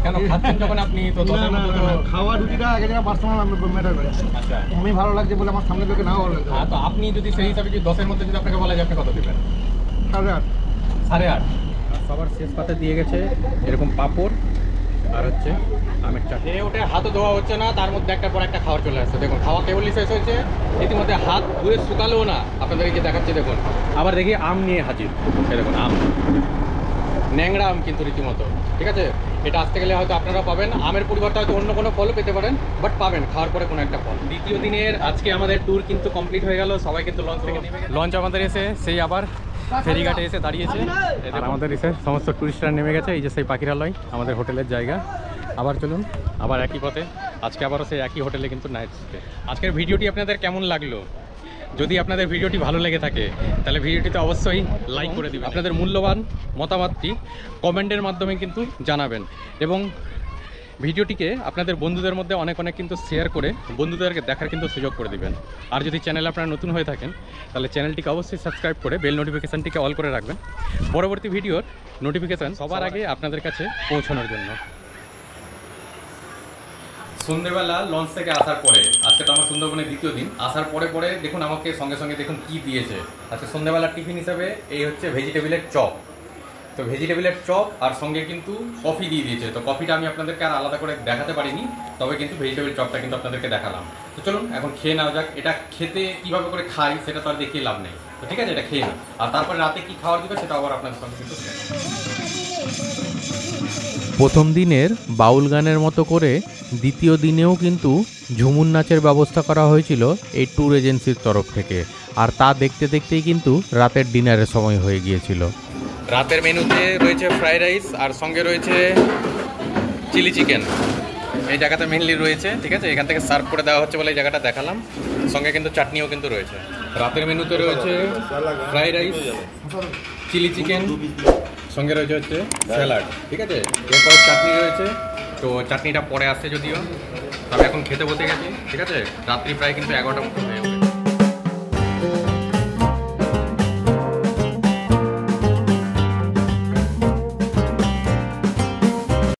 কেন খাচ্ছেন যখন আপনি তো 10-এর মধ্যে তো
খাওয়া রুটিটা আগে যেটা পার্সোনাল ম্যাটার করে।
আচ্ছা
আমি ভালো লাগছে বলে আমার সামনে লোকে নাও ভালো লাগছে।
হ্যাঁ, তো আপনি যদি সেই হিসাবে যদি 10-এর মধ্যে যদি আপনাকে বলা যায় আপনি কত দিবেন?
8.5।
8.5। সবার শেষ পাতে দিয়ে গেছে এরকম পাঁপড় আর হচ্ছে আমের চাটনি। ওটা হাতও ধোয়া হচ্ছে না, তার মধ্যে একটা পর একটা খাবার চলে আসছে। দেখুন খাওয়া কেবলই শেষ হয়েছে, ইতিমধ্যে হাত ধুয়ে শুকালেও না। আপনাদেরকে যে দেখাচ্ছি দেখুন, আবার দেখি আম নিয়ে হাজির। এই দেখুন আম, ন্যাংরা আম কিন্তু রীতিমতো, ঠিক আছে। এটা আসতে গেলে হয়তো আপনারা পাবেন, আমের পরিবর্তে হয়তো অন্য কোনো ফলও পেতে পারেন, বাট পাবেন খাওয়ার পরে কোনো একটা ফল। দ্বিতীয় দিনের আজকে আমাদের ট্যুর কিন্তু কমপ্লিট হয়ে গেল, সবাই কিন্তু লঞ্চ থেকে নেমে গেছে। লঞ্চ আমাদের এসে সেই আবার ফেরিঘাটে এসে দাঁড়িয়েছে, আর আমাদের এসে সমস্ত টুরিস্টরা নেমে গেছে। এই যে সেই পাখিরালয় আমাদের হোটেলের জায়গা। আবার চলুন আবার একই পথে, আজকে আবারও সেই একই হোটেলে কিন্তু নাইট স্টে। আজকের ভিডিওটি আপনাদের কেমন লাগলো? যদি আপনাদের ভিডিওটি ভালো লেগে থাকে তাহলে ভিডিওটিতে অবশ্যই লাইক করে দিবেন, আপনাদের মূল্যবান মতামতটি কমেন্টের মাধ্যমে কিন্তু জানাবেন, এবং ভিডিওটিকে আপনাদের বন্ধুদের মধ্যে অনেক কিন্তু শেয়ার করে বন্ধুদেরকে দেখার কিন্তু সুযোগ করে দিবেন। আর যদি চ্যানেলে আপনারা নতুন হয়ে থাকেন তাহলে চ্যানেলটিকে অবশ্যই সাবস্ক্রাইব করে বেল নোটিফিকেশানটিকে অল করে রাখবেন, পরবর্তী ভিডিওর নোটিফিকেশান সবার আগে আপনাদের কাছে পৌঁছানোর জন্য। সন্ধ্যেবেলা লঞ্চ থেকে আসার পরে, আজকে তো আমার সুন্দরবনের দ্বিতীয় দিন, আসার পরে দেখুন আমাকে সঙ্গে সঙ্গে দেখুন কি দিয়েছে। আজকে সন্ধ্যেবেলার টিফিন হিসাবে এই হচ্ছে ভেজিটেবিলের চপ। তো ভেজিটেবিলের চপ আর সঙ্গে কিন্তু কফি দিয়ে দিয়েছে। তো কফিটা আমি আপনাদেরকে আর আলাদা করে দেখাতে পারিনি, তবে কিন্তু ভেজিটেবিল চপটা কিন্তু আপনাদেরকে দেখালাম। তো চলুন এখন খেয়ে নেওয়া যাক। এটা খেতে কীভাবে করে খাই সেটা তো আর দেখিয়ে লাভ নেই, তো ঠিক আছে এটা খেয়ে নিই, আর তারপরে রাতে কী খাওয়ার দিবে সেটা আবার আপনাদের সঙ্গে কিন্তু শেয়ার করব।
প্রথম দিনের বাউল গানের মতো করে দ্বিতীয় দিনেও কিন্তু ঝুমুর নাচের ব্যবস্থা করা হয়েছিল এই ট্যুর এজেন্সির তরফ থেকে, আর তা দেখতে দেখতেই কিন্তু রাতের ডিনারের সময় হয়ে গিয়েছিল।
রাতের মেনুতে রয়েছে ফ্রাইড রাইস আর সঙ্গে রয়েছে চিলি চিকেন। এই জায়গাটা মেনলি রয়েছে, ঠিক আছে, এখান থেকে সার্ভ করে দেওয়া হচ্ছে বলে এই জায়গাটা দেখালাম। সঙ্গে কিন্তু চাটনিও কিন্তু রয়েছে। রাতের মেনুতে রয়েছে ফ্রাইড রাইস, চিলি চিকেন, সঙ্গে রয়েছে হচ্ছে স্যালাড, ঠিক আছে, এরপর চাটনি রয়েছে। তো চাটনিটা পরে আসছে যদিও, তবে এখন খেতে বসে গেছি, ঠিক আছে। রাত্রি প্রায় কিন্তু 11টা মতো হয়ে গেছে।